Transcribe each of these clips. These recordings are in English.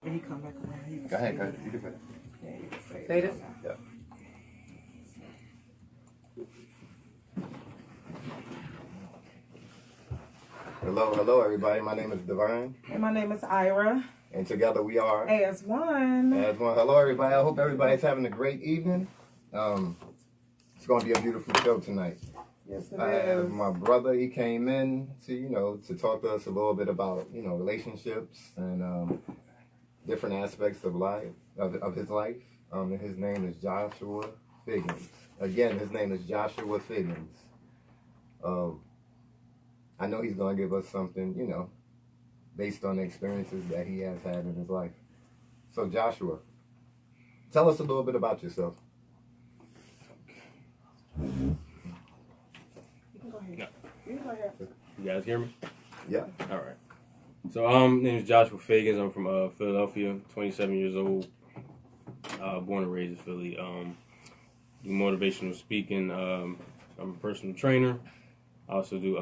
When he come back around, go ahead. You can put it. Yeah, you can fade Fade it. it? Yeah. Hello, everybody. My name is Divine. And my name is Ira. And together we are As one. Hello, everybody. I hope everybody's having a great evening. It's going to be a beautiful show tonight. Yes, it I have is. my brother. He came in to talk to us a little bit about, relationships and different aspects of life, of his life. His name is Joshua Feggins. Again, his name is Joshua Feggins. I know he's going to give us something, based on the experiences that he has had in his life. So, Joshua, tell us a little bit about yourself. You can go ahead. No. You can go ahead. You guys hear me? Yeah. All right. So, my name is Joshua Feggins. I'm from Philadelphia, 27 years old, born and raised in Philly. Do motivational speaking. I'm a personal trainer. I also do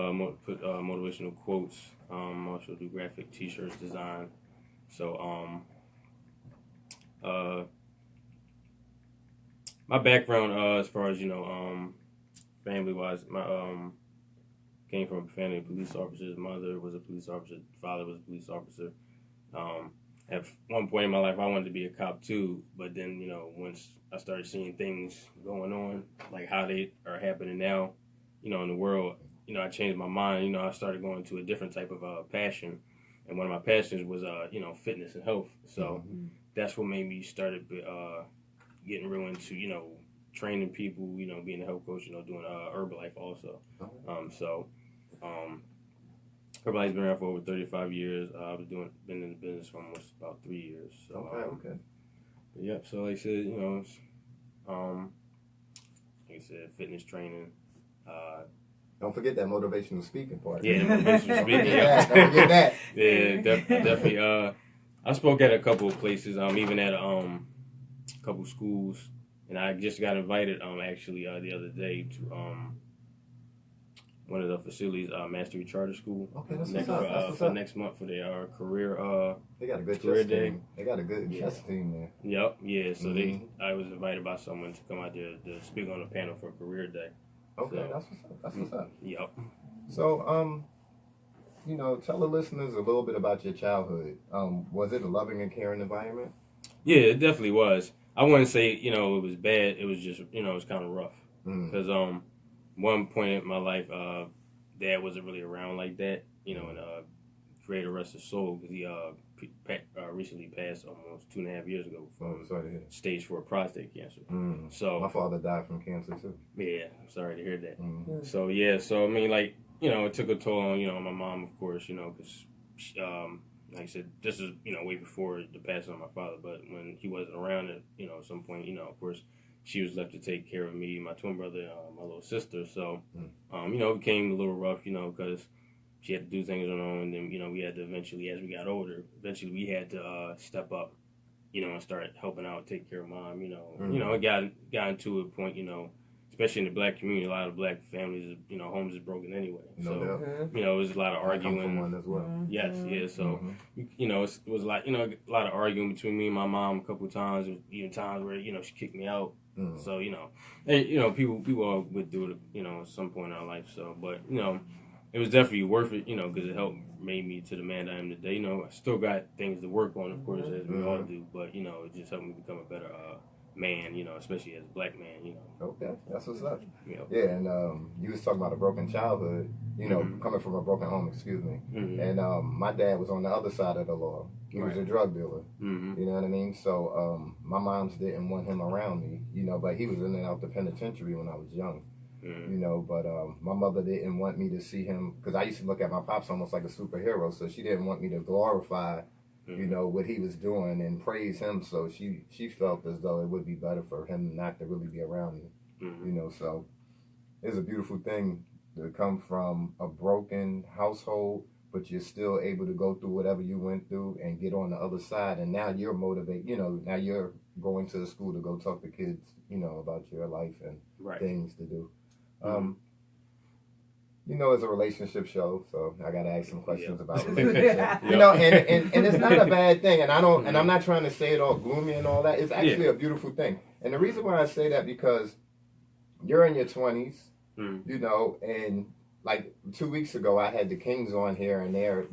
put motivational quotes. I also do graphic T-shirts design. So, my background, as far as family-wise, my came from a family of police officers. Mother was a police officer. Father was a police officer. At one point in my life, I wanted to be a cop too. But then, once I started seeing things going on, like how they are happening now, in the world, I changed my mind. I started going to a different type of passion. And one of my passions was, fitness and health. So that's what made me started getting real into, training people, being a health coach, doing Herbalife also. Herbalife's been around for over 35 years. I've been in the business for almost about 3 years. So, Okay. Yep. So like I said, it's, like I said, fitness training. Don't forget that motivational speaking part. Yeah, the motivational speaking. Yeah, don't forget that. Yeah, definitely. I spoke at a couple of places. Even at a couple schools, and I just got invited. Actually, the other day to one of the facilities, Mastery Charter School. Okay, that's next, what's up. for next month for their career. They got a good career chess day. team. They got a good chess team there. Yep. Yeah. So I was invited by someone to come out there to speak on a panel for career day. Okay, So, that's what's up. Yep. So, tell the listeners a little bit about your childhood. Was it a loving and caring environment? Yeah, it definitely was. I wouldn't say, it was bad. It was just, it was kind of rough. Because one point in my life, Dad wasn't really around like that, and Creator rest his soul, because he recently passed almost 2.5 years ago from sorry to hear that. stage 4 prostate cancer. So My father died from cancer too. yeah, I'm sorry to hear that. So yeah, I mean, it took a toll on, my mom, of course, because like I said, this is, way before the passing of my father, but when he wasn't around at, at some point, of course, she was left to take care of me, my twin brother, my little sister. So, it became a little rough, because she had to do things on her own. And then, we had to eventually, as we got older, we had to step up, and start helping out, take care of Mom, It got into a point, especially in the Black community, a lot of Black families, homes is broken anyway. No doubt. It was a lot of arguing. I come from one as well. Yes, yeah. So, it was like, a lot of arguing between me and my mom a couple of times. Even times where, she kicked me out. So, and, people all would do it, at some point in our life. So, but, it was definitely worth it, because it helped made me to the man I am today. I still got things to work on, of course, as we all do. But, it just helped me become a better man, especially as a Black man, Okay, that's what's up. Yeah. Yeah, and you was talking about a broken childhood, coming from a broken home, excuse me. And my dad was on the other side of the law. He was a drug dealer. You know what I mean? So my moms didn't want him around me, but he was in and out the penitentiary when I was young. But my mother didn't want me to see him, because I used to look at my pops almost like a superhero, so she didn't want me to glorify what he was doing and praise him. So she felt as though it would be better for him not to really be around me. So it's a beautiful thing to come from a broken household, but you're still able to go through whatever you went through and get on the other side. And now you're motivated, now you're going to the school to go talk to kids, about your life and things to do. it's a relationship show, so I gotta ask some questions about Yeah. relationships. And it's not a bad thing, and I'm not trying to say it all gloomy and all that. It's actually a beautiful thing. And the reason why I say that, because you're in your 20s, and like 2 weeks ago, I had the Kings on here, and they're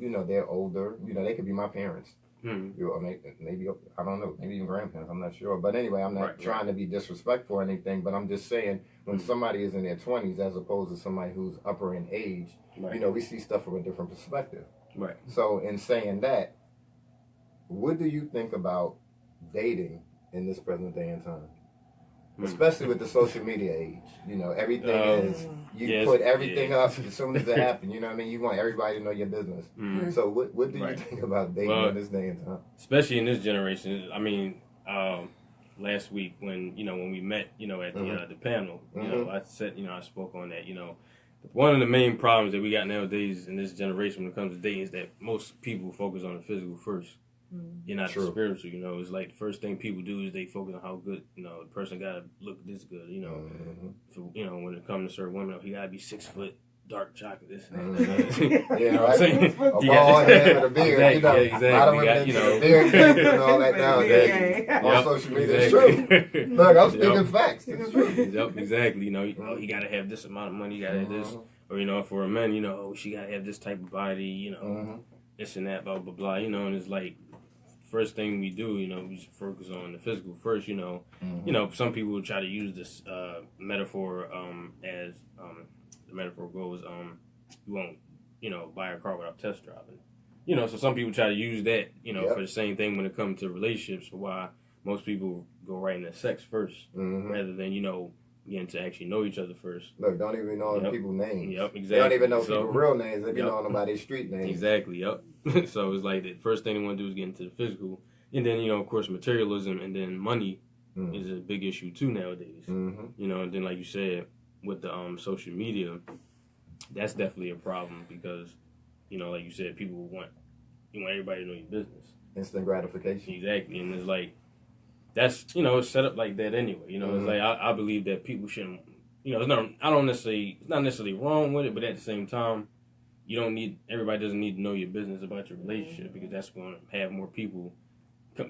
older. They could be my parents. Maybe, I don't know, maybe even grandparents, I'm not sure. But anyway, I'm not trying to be disrespectful or anything, but I'm just saying, when somebody is in their 20s as opposed to somebody who's upper in age, we see stuff from a different perspective. Right. So in saying that, what do you think about dating in this present day and time? Especially with the social media age, everything is, put everything up as soon as it happens, you know what I mean? You want everybody to know your business. So what do you think about dating in this day and time? Especially in this generation, I mean, last week when we met, at the panel, I said, I spoke on that, one of the main problems that we got nowadays in this generation when it comes to dating is that most people focus on the physical first. You're not the spiritual, It's like the first thing people do is they focus on how good, the person got to look this good, when it comes to certain women, he got to be 6 foot, dark chocolate, this and that. Yeah, right. A bald head with a beard, exactly. A lot of women into beard and all that nowadays on social media. It's true. Look, I'm speaking facts. It's true. Yep, exactly. He got to have this amount of money, he got to have this. Or, for a man, she got to have this type of body, this and that, blah, blah, blah, and it's like, first thing we do, we just focus on the physical first, some people will try to use this metaphor as the metaphor goes, you won't, buy a car without test driving. So some people try to use that, for the same thing when it comes to relationships, for why most people go right into sex first, rather than, getting to actually know each other first. Look, don't even know people's names. Yep, exactly. They don't even know people's real names. They be knowing nobody's street names. Exactly, yep. So it's like the first thing they want to do is get into the physical. And then, of course, materialism and then money is a big issue too nowadays. And then like you said, with the social media, that's definitely a problem because, like you said, people want everybody to know your business. Instant gratification. Exactly. And it's like, that's, it's set up like that anyway. It's like, I believe that people shouldn't, it's not necessarily wrong with it, but at the same time, everybody doesn't need to know your business about your relationship because that's going to have more people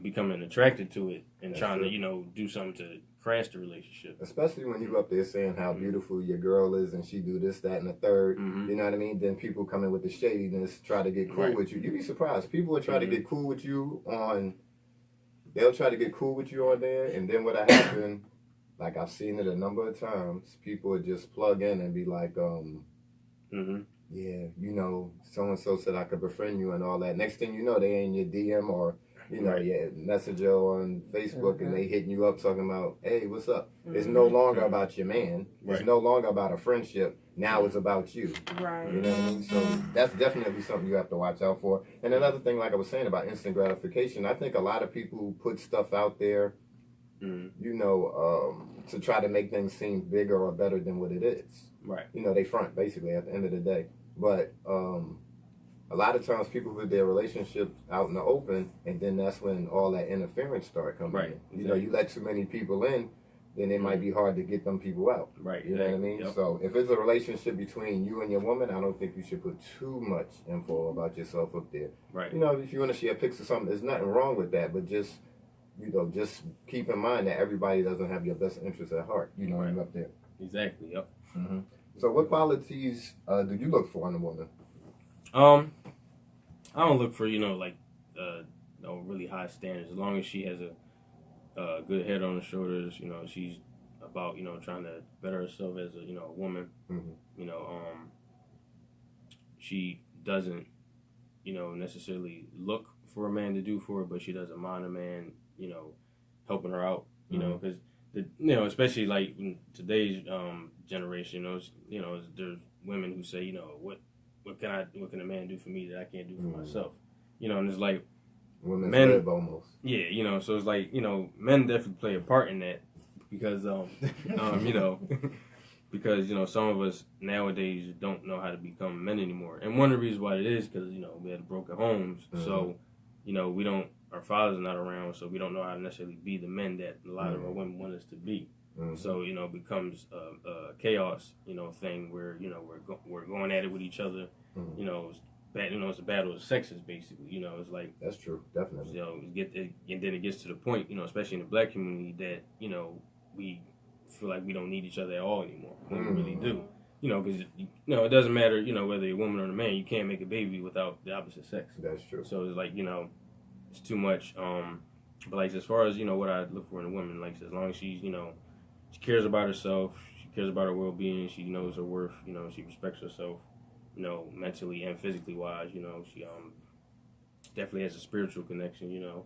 becoming attracted to it and trying to, do something to crash the relationship. Especially when you up there saying how beautiful your girl is and she do this, that, and the third. You know what I mean? Then people come in with the shadiness, try to get cool with you. You'd be surprised. People will try to get cool with you they'll try to get cool with you on there, and then what'll happen, like I've seen it a number of times, people would just plug in and be like, yeah, so-and-so said I could befriend you and all that. Next thing you know, they in your DM or, your messenger on Facebook, and they hitting you up talking about, hey, what's up? It's no longer about your man. It's no longer about a friendship. Now it's about you. Right. You know what I mean? So that's definitely something you have to watch out for. And another thing, like I was saying about instant gratification, I think a lot of people put stuff out there, to try to make things seem bigger or better than what it is. Right. They front, basically, at the end of the day. But a lot of times people put their relationships out in the open, and then that's when all that interference start coming in. You let too many people in, then it might be hard to get them people out. Right. You know what I mean? Yep. So if it's a relationship between you and your woman, I don't think you should put too much info about yourself up there. Right. If you want to share pics or something, there's nothing wrong with that, but just keep in mind that everybody doesn't have your best interest at heart. When you're up there. Exactly. Yep. So what qualities do you look for in a woman? I don't look for really high standards. As long as she has a good head on her shoulders, she's about trying to better herself as a woman. She doesn't necessarily look for a man to do for her, but she doesn't mind a man helping her out. Because especially like in today's generation, there's women who say what can a man do for me that I can't do for myself? And it's like women's men lib almost. Yeah, so it's like men definitely play a part in that because because some of us nowadays don't know how to become men anymore, and one of the reasons why it is because we had broken homes, so we don't. Our fathers are not around, so we don't know how to necessarily be the men that a lot of our women want us to be. So, you know, it becomes a chaos, you know, thing where, you know, we're going at it with each other. You know, it's a battle of sexes, basically. You know, it's like... That's true, definitely. You know, and then it gets to the point, you know, especially in the black community, that, you know, we feel like we don't need each other at all anymore. We really do. You know, because, you know, it doesn't matter, you know, whether you're a woman or a man. You can't make a baby without the opposite sex. That's true. So it's like, you know, it's too much. But, like, as far as, you know, what I look for in a woman, like, as long as she's, you know, she cares about herself, she cares about her well-being, she knows her worth, you know, she respects herself, you know, mentally and physically wise, you know, she definitely has a spiritual connection, you know,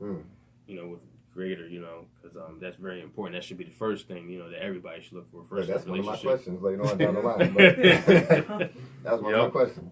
with Creator, you know, because that's very important. That should be the first thing, you know, that everybody should look for first. That's one of my questions later on down the line. But that was one of my questions.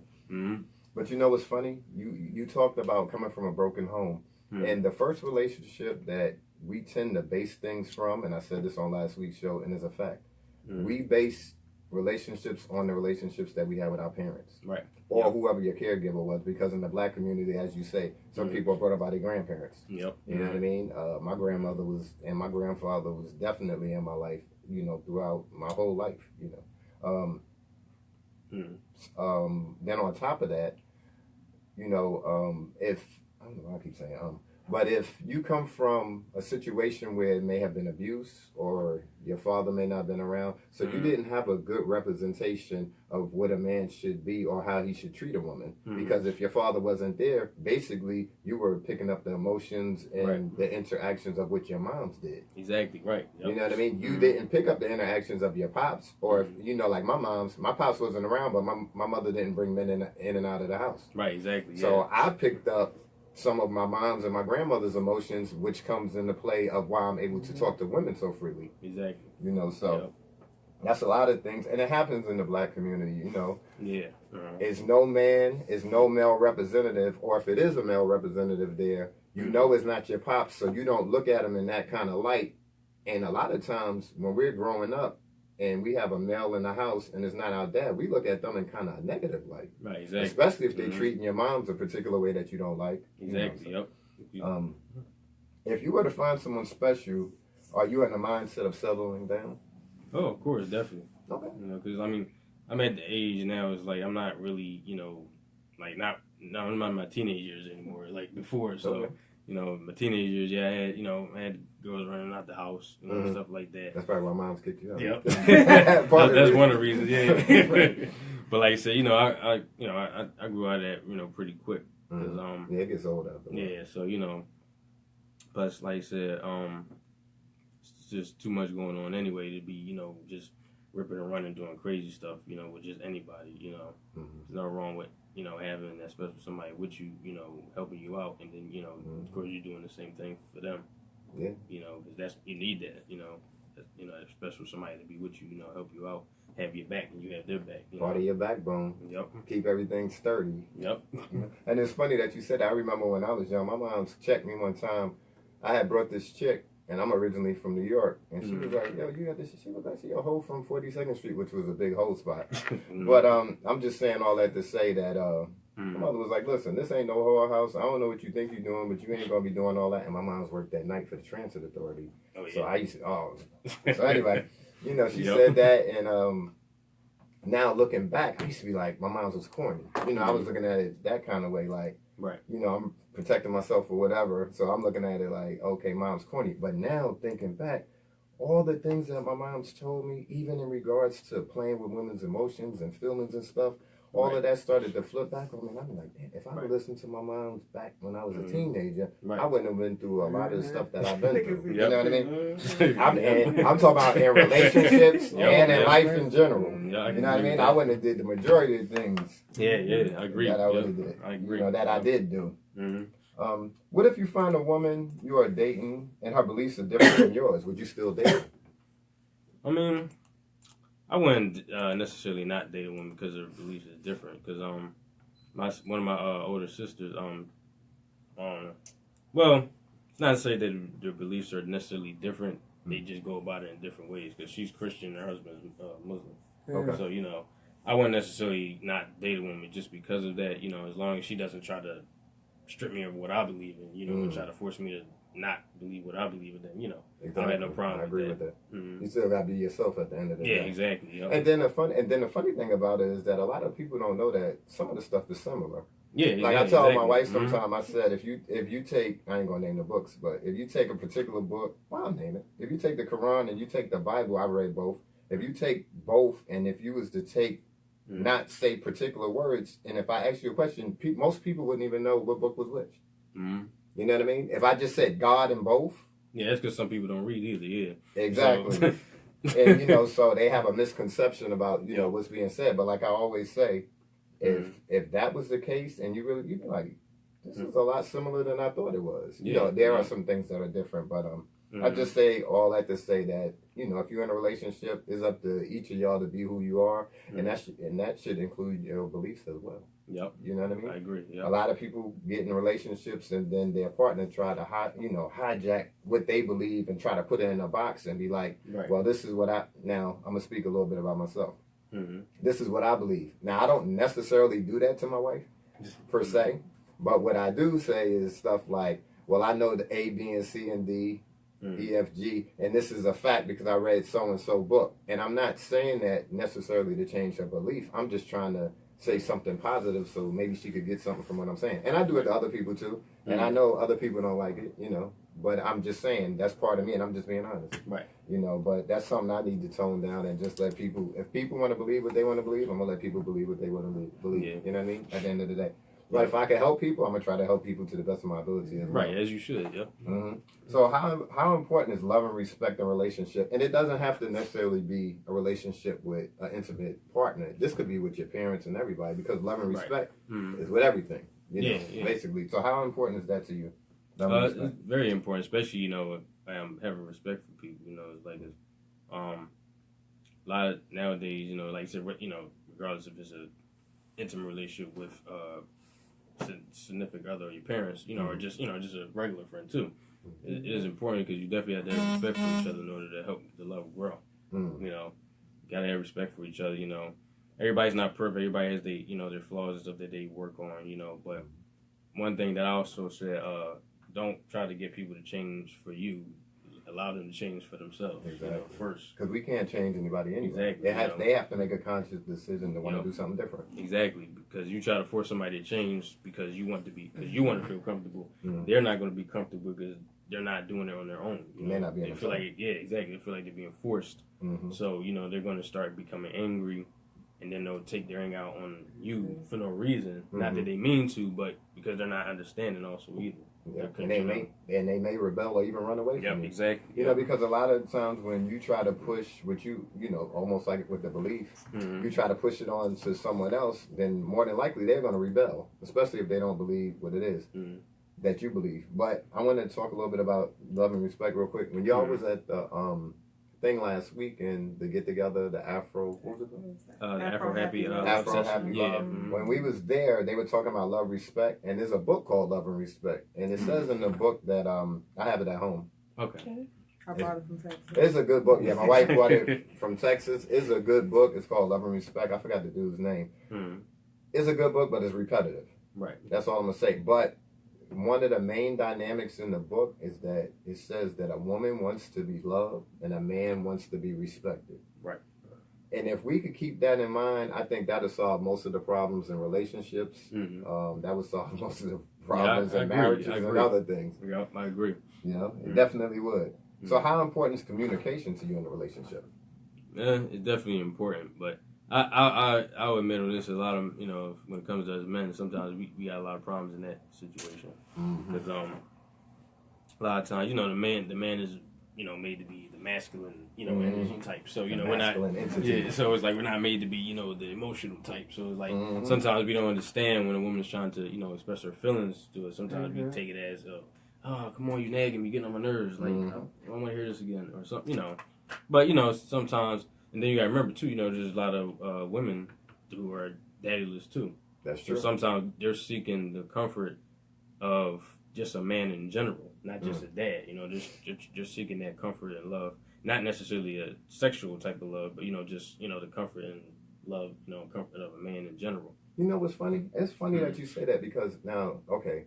But you know what's funny? You talked about coming from a broken home. And the first relationship that we tend to base things from, and I said this on last week's show, and it's a fact, we base relationships on the relationships that we have with our parents. Right. Or whoever your caregiver was, because in the black community, as you say, some people are brought up by their grandparents. Yep. You know what I mean? My grandmother was, and my grandfather was definitely in my life, you know, throughout my whole life, you know. Then on top of that, you know, if, I don't know why I keep saying, but if you come from a situation where it may have been abuse or your father may not have been around, so you didn't have a good representation of what a man should be or how he should treat a woman. Because if your father wasn't there, basically you were picking up the emotions and the interactions of what your moms did. Exactly, right. Yep. You know what I mean? You didn't pick up the interactions of your pops, or if, you know, like my pops wasn't around, but my mother didn't bring men in and out of the house. Right, exactly. So I picked up some of my mom's and my grandmother's emotions, which comes into play of why I'm able to talk to women so freely. Exactly. You know, so that's a lot of things, and it happens in the black community, you know. Yeah. Is no male representative, or if it is a male representative there, you know it's not your pops, so you don't look at him in that kind of light. And a lot of times when we're growing up and we have a male in the house and it's not our dad, we look at them in kind of a negative light. Right, exactly. Especially if they're treating your moms a particular way that you don't like. Exactly, you know, so, if you were to find someone special, are you in the mindset of settling down? Oh, of course, definitely. Okay. You know, because, I mean, I'm at the age now, it's like I'm not really, you know, like not in my teenage years anymore, like before. So, you know, my teenage years, I had girls running out the house, you know, stuff like that. That's probably why moms kicked you out. Yep. That's one of the reasons, yeah. But like I said, you know, I grew out of that, you know, pretty quick. Cause, yeah, it gets old after. Yeah, so, you know, plus, like I said, it's just too much going on anyway to be, you know, just ripping and running, doing crazy stuff, you know, with just anybody, you know. There's nothing wrong with, you know, having that special somebody with you, you know, helping you out, and then, you know, of course you're doing the same thing for them. Yeah. You know, because you need that, you know, special somebody to be with you, you know, help you out, have your back, and you have their back. Part of your backbone. Yep. Keep everything sturdy. Yep. You know? And it's funny that you said that. I remember when I was young, my mom checked me one time. I had brought this chick, and I'm originally from New York, and she was like, yo, you got this. She was actually a hoe from 42nd Street, which was a big hoe spot. But I'm just saying all that to say that my mother was like, listen, this ain't no whorehouse. I don't know what you think you're doing, but you ain't going to be doing all that. And my mom's worked that night for the Transit Authority. Oh, yeah. So I used to, so anyway, you know, she said that, and now looking back, I used to be like, my mom's was corny. You know, I was looking at it that kind of way, like, you know, I'm protecting myself or whatever. So I'm looking at it like, okay, mom's corny. But now thinking back, all the things that my mom's told me, even in regards to playing with women's emotions and feelings and stuff, all of that started to flip back on me. And I'm like, damn, if I would listen to my mom's back when I was a teenager, I wouldn't have been through a lot of the stuff that I've been through. You know what I mean? I'm talking about in relationships and in life in general. You know what I mean? I wouldn't have did the majority of things. I agree. That I really did. I agree. You know, that I did do. What if you find a woman you are dating and her beliefs are different than yours? Would you still date her? I mean, I wouldn't necessarily not date a woman because her beliefs is different. Because one of my older sisters, well, it's not to say that their beliefs are necessarily different. They just go about it in different ways. Because she's Christian and her husband's Muslim. Okay. So, you know, I wouldn't necessarily not date a woman just because of that. You know, as long as she doesn't try to strip me of what I believe in, you know, and try to force me to not believe what I believe, and then Exactly. I don't have no problem. I agree with that. You still gotta be yourself at the end of the day. Yeah, exactly. Yep. And then the funny thing about it is that a lot of people don't know that some of the stuff is similar. Yeah, like I tell my wife sometimes, I said if you take, I ain't gonna name the books, but if you take a particular book, well, I'll name it. If you take the Quran and you take the Bible, I've read both. If you take both, and if you was to take not say particular words, and if I ask you a question, most people wouldn't even know what book was which. You know what I mean? If I just said God in both. Yeah, that's because some people don't read either. Yeah, exactly. So. And so they have a misconception about what's being said. But like I always say, if that was the case, and you'd be like, this is a lot similar than I thought it was. There are some things that are different, but I just say all that to say that if you're in a relationship, it's up to each of y'all to be who you are, and that should include your beliefs as well. Yep. You know what I mean? I agree. Yep. A lot of people get in relationships and then their partner try to hijack what they believe and try to put it in a box and be like, well, this is what now I'm gonna speak a little bit about myself. This is what I believe. Now I don't necessarily do that to my wife per se, but what I do say is stuff like, well, I know the A, B, and C and D, E, F, G, and this is a fact because I read so and so book. And I'm not saying that necessarily to change her belief. I'm just trying to say something positive so maybe she could get something from what I'm saying. And I do it to other people too. And I know other people don't like it, but I'm just saying that's part of me and I'm just being honest. Right. But that's something I need to tone down and just let people, if people want to believe what they want to believe, I'm going to let people believe what they want to believe. Yeah. You know what I mean? At the end of the day. But if I can help people, I'm going to try to help people to the best of my ability as well. Right, as you should, yeah. So how important is love and respect in a relationship? And it doesn't have to necessarily be a relationship with an intimate partner. This could be with your parents and everybody because love and respect is with everything. Basically. So how important is that to you? It's very important, especially, having respect for people, it's like this. A lot of nowadays, like I said, regardless if it's an intimate relationship with significant other or your parents, or just just a regular friend too. It is important because you definitely have to have respect for each other in order to help the love grow. You gotta have respect for each other. Everybody's not perfect. Everybody has their flaws and stuff that they work on. But one thing that I also said, don't try to get people to change for you. Allow them to change for themselves first. Because we can't change anybody anyway. Exactly. They have to make a conscious decision to want to do something different. Exactly. Because you try to force somebody to change because you want to feel comfortable. They're not going to be comfortable because they're not doing it on their own. They're not being They feel like they feel like they're being forced. So they're going to start becoming angry, and then they'll take their anger out on you for no reason. Not that they mean to, but because they're not understanding also either. Yeah. And they may rebel or even run away from you. Exactly. Because a lot of times when you try to push what you almost like with the belief, you try to push it on to someone else, then more than likely they're going to rebel, especially if they don't believe what it is that you believe. But I want to talk a little bit about love and respect real quick. When y'all was at the thing last week and the get together, the Afro, what was it called? The Afro Happy Afro Happy Love. When we was there, they were talking about love, respect, and there's a book called Love and Respect, and it says in the book that I have it at home. Okay. I brought it from Texas. It's a good book. Yeah, my wife brought it from Texas. It's a good book. It's called Love and Respect. I forgot the dude's name. It's a good book, but it's repetitive. Right. That's all I'm gonna say. But one of the main dynamics in the book is that it says that a woman wants to be loved and a man wants to be respected. Right. And if we could keep that in mind, I think that would solve most of the problems in relationships. That would solve most of the problems in marriages and other things. Yeah, I agree. It definitely would. So how important is communication to you in a relationship? It's definitely important, but I'll admit on this, a lot of, when it comes to us men, sometimes we got a lot of problems in that situation. Because a lot of times, the man is, made to be the masculine, energy type. So, we're not, so it's like we're not made to be, the emotional type. So it's like sometimes we don't understand when a woman's trying to, express her feelings to us. Sometimes we take it as, oh, come on, you nagging me, getting on my nerves. Like, I don't want to hear this again or something, But, sometimes... And then you gotta remember too, there's a lot of women who are daddyless too. That's true. So sometimes they're seeking the comfort of just a man in general, not just a dad. Just seeking that comfort and love, not necessarily a sexual type of love, but just the comfort and love, comfort of a man in general. You know what's funny? It's funny that you say that because now, okay,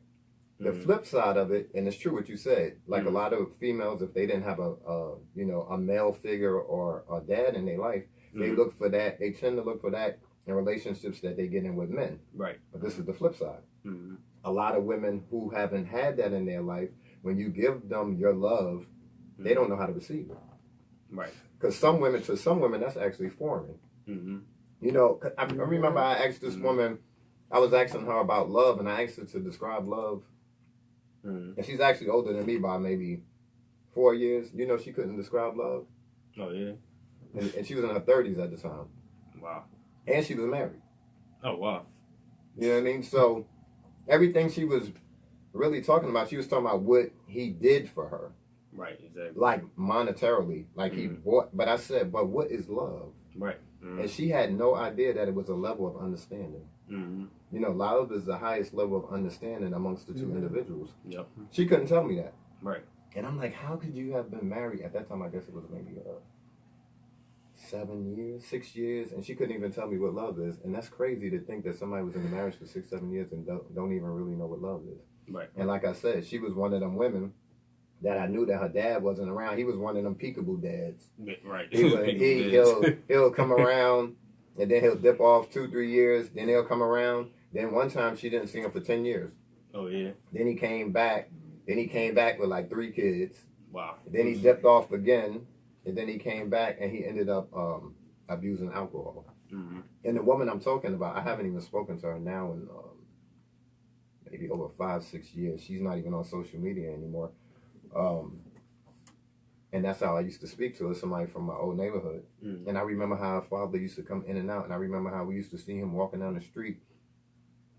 The flip side of it, and it's true what you said, like a lot of females, if they didn't have a male figure or a dad in their life, they look for that. They tend to look for that in relationships that they get in with men. Right. But this is the flip side. A lot of women who haven't had that in their life, when you give them your love, they don't know how to receive it. Right. Because to some women, that's actually foreign. You know, I remember I asked this woman, I was asking her about love, and I asked her to describe love. And she's actually older than me by maybe 4 years. You know, she couldn't describe love. Oh, yeah. And she was in her 30s at the time. Wow. And she was married. Oh, wow. You know what I mean? So everything she was really talking about, she was talking about what he did for her. Right, exactly. Like monetarily, like he bought. But I said, but what is love? Right. And she had no idea that it was a level of understanding. You know, love is the highest level of understanding amongst the two individuals. Yep. She couldn't tell me that. Right. And I'm like, how could you have been married at that time? I guess it was maybe 7 years, 6 years, and she couldn't even tell me what love is. And that's crazy to think that somebody was in a marriage for 6, 7 years and don't even really know what love is. Right. And like I said, she was one of them women that I knew that her dad wasn't around. He was one of them peekaboo dads. Right. He'll come around, and then he'll dip off 2, 3 years. Then he'll come around. Then one time she didn't see him for 10 years. Oh, yeah. Then he came back. Then he came back with like 3 kids. Wow. Then he dipped off again. And then he came back and he ended up abusing alcohol. And the woman I'm talking about, I haven't even spoken to her now in maybe over 5, 6 years. She's not even on social media anymore. And that's how I used to speak to her, somebody from my old neighborhood. And I remember how her father used to come in and out. And I remember how we used to see him walking down the street.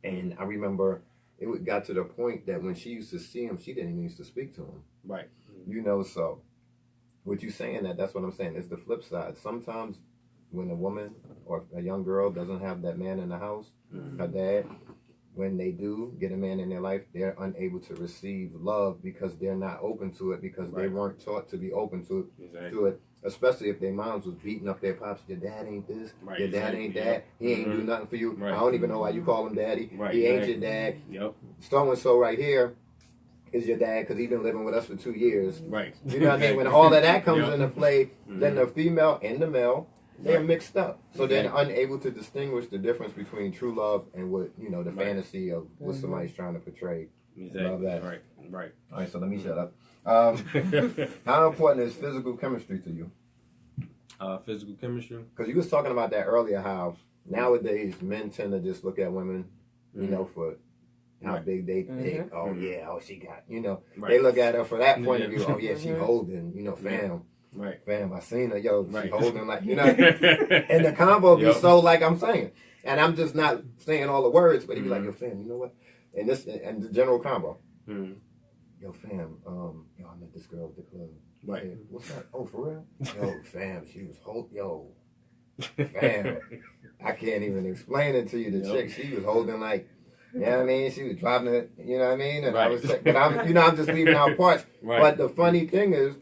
And I remember it got to the point that when she used to see him, she didn't even used to speak to him. Right. You know, so what you saying that's what I'm saying. It's the flip side. Sometimes when a woman or a young girl doesn't have that man in the house, her dad, when they do get a man in their life, they're unable to receive love because they're not open to it, because they weren't taught to be open to it. Especially if their moms was beating up their pops. Your dad ain't this. Your dad ain't that. He ain't do nothing for you. I don't even know why you call him daddy. He ain't your dad. So and so right here is your dad because he's been living with us for 2 years. Right. You know what I mean? When all of that comes into play, then the female and the male, they're mixed up. So they're unable to distinguish the difference between true love and what, you know, the fantasy of what somebody's trying to portray. Love that. Right. All right, so let me shut up. How important is physical chemistry to you? Physical chemistry? Because you was talking about that earlier, how nowadays men tend to just look at women, you know, for how big they think. Oh, yeah, oh, she got, you know. They look at her for that point of view. Oh, yeah, she holding, you know, fam. Fam, I seen her, yo, she holding like, you know. And the combo be so like I'm saying. And I'm just not saying all the words, but he be like, yo, fam, you know what? And the general combo. Yo, fam, I met this girl at the club. Hey, what's that? Oh, for real? Yo, fam, she was fam. I can't even explain it to you. The chick, she was holding like, you know what I mean? She was dropping it, you know what I mean? And I was, but I'm just leaving out parts. But the funny thing is,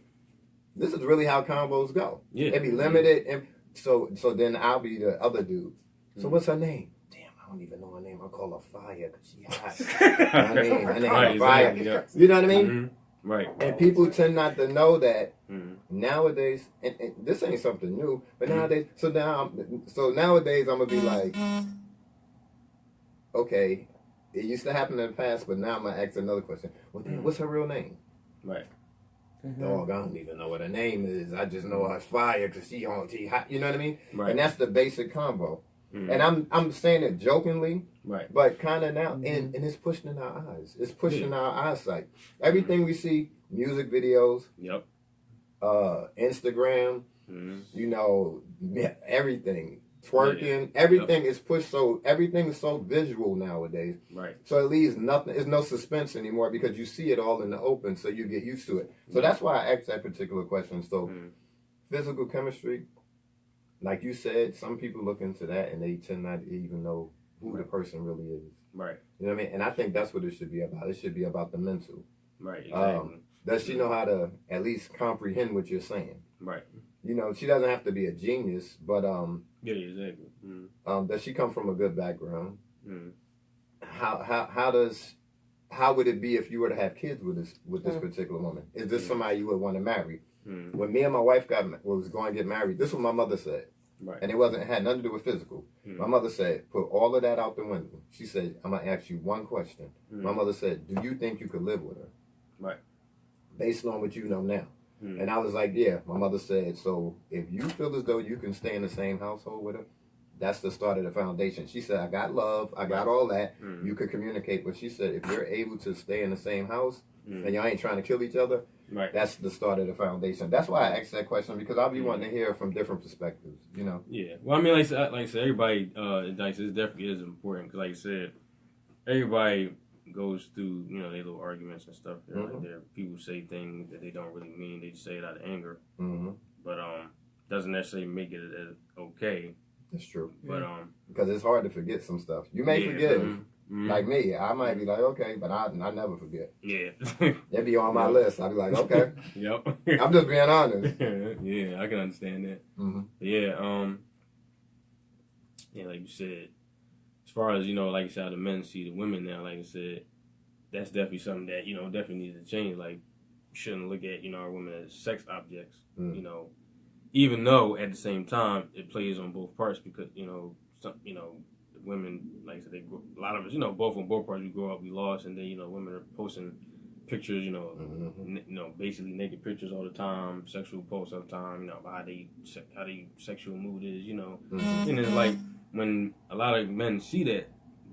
this is really how combos go. They be limited, and so then I'll be the other dude. So what's her name? I don't even know her name. I call her Fire because she hot. You know what I mean? Her name is Fire. You know what I mean? Right. And people tend not to know that nowadays, and this ain't something new, but nowadays, so nowadays I'm going to be like, okay, it used to happen in the past, but now I'm going to ask another question. Well, then, what's her real name? Right. Dog, I don't even know what her name is. I just know her Fire because she hot. You know what I mean? Right. And that's the basic combo. And I'm saying it jokingly, but kind of now, and it's pushing in our eyes. It's pushing our eyesight. Everything we see, music videos, Instagram, you know, everything, twerking, everything is pushed. So everything is so visual nowadays. Right. So it leaves nothing. There's no suspense anymore because you see it all in the open. So you get used to it. So that's why I asked that particular question. So physical chemistry. Like you said, some people look into that and they tend not to even know who the person really is. Right. You know what I mean? And I think that's what it should be about. It should be about the mental. Right. Exactly. Does she know how to at least comprehend what you're saying? Right. You know, she doesn't have to be a genius, but yeah, exactly. Does she come from a good background? How does how would it be if you were to have kids with this particular woman? Is this somebody you would want to marry? When me and my wife was going to get married, this is what my mother said. Right. And it had nothing to do with physical. My mother said, put all of that out the window. She said, I'm going to ask you one question. My mother said, do you think you could live with her? Right. Based on what you know now. And I was like, yeah. My mother said, so if you feel as though you can stay in the same household with her, that's the start of the foundation. She said, I got love. I got all that. You could communicate. But she said, if you're able to stay in the same house and y'all ain't trying to kill each other, that's the start of the foundation. That's why I asked that question, because I'll be wanting to hear from different perspectives, you know? Yeah. Well, I mean, like I said, everybody, it definitely is important. Because like I said, everybody goes through, you know, their little arguments and stuff. Like people say things that they don't really mean. They just say it out of anger. But doesn't necessarily make it as okay. That's true. But because it's hard to forget some stuff. You may forgive. Like me, I might be like, okay, but I never forget. Yeah. It'd be on my list. I'd be like, okay. Yep. I'm just being honest. Yeah, I can understand that. Yeah, yeah, like you said, as far as, you know, like you said, how the men see the women now, like I said, that's definitely something that, you know, definitely needs to change. Like, we shouldn't look at, you know, our women as sex objects, you know, even though at the same time it plays on both parts, because, you know, women, like I said, a lot of us, you know, both on both parts, we grow up, we lost, and then, you know, women are posting pictures, you know, basically naked pictures all the time, sexual posts all the time, you know, about how they sexual mood is, you know, and it's like when a lot of men see that,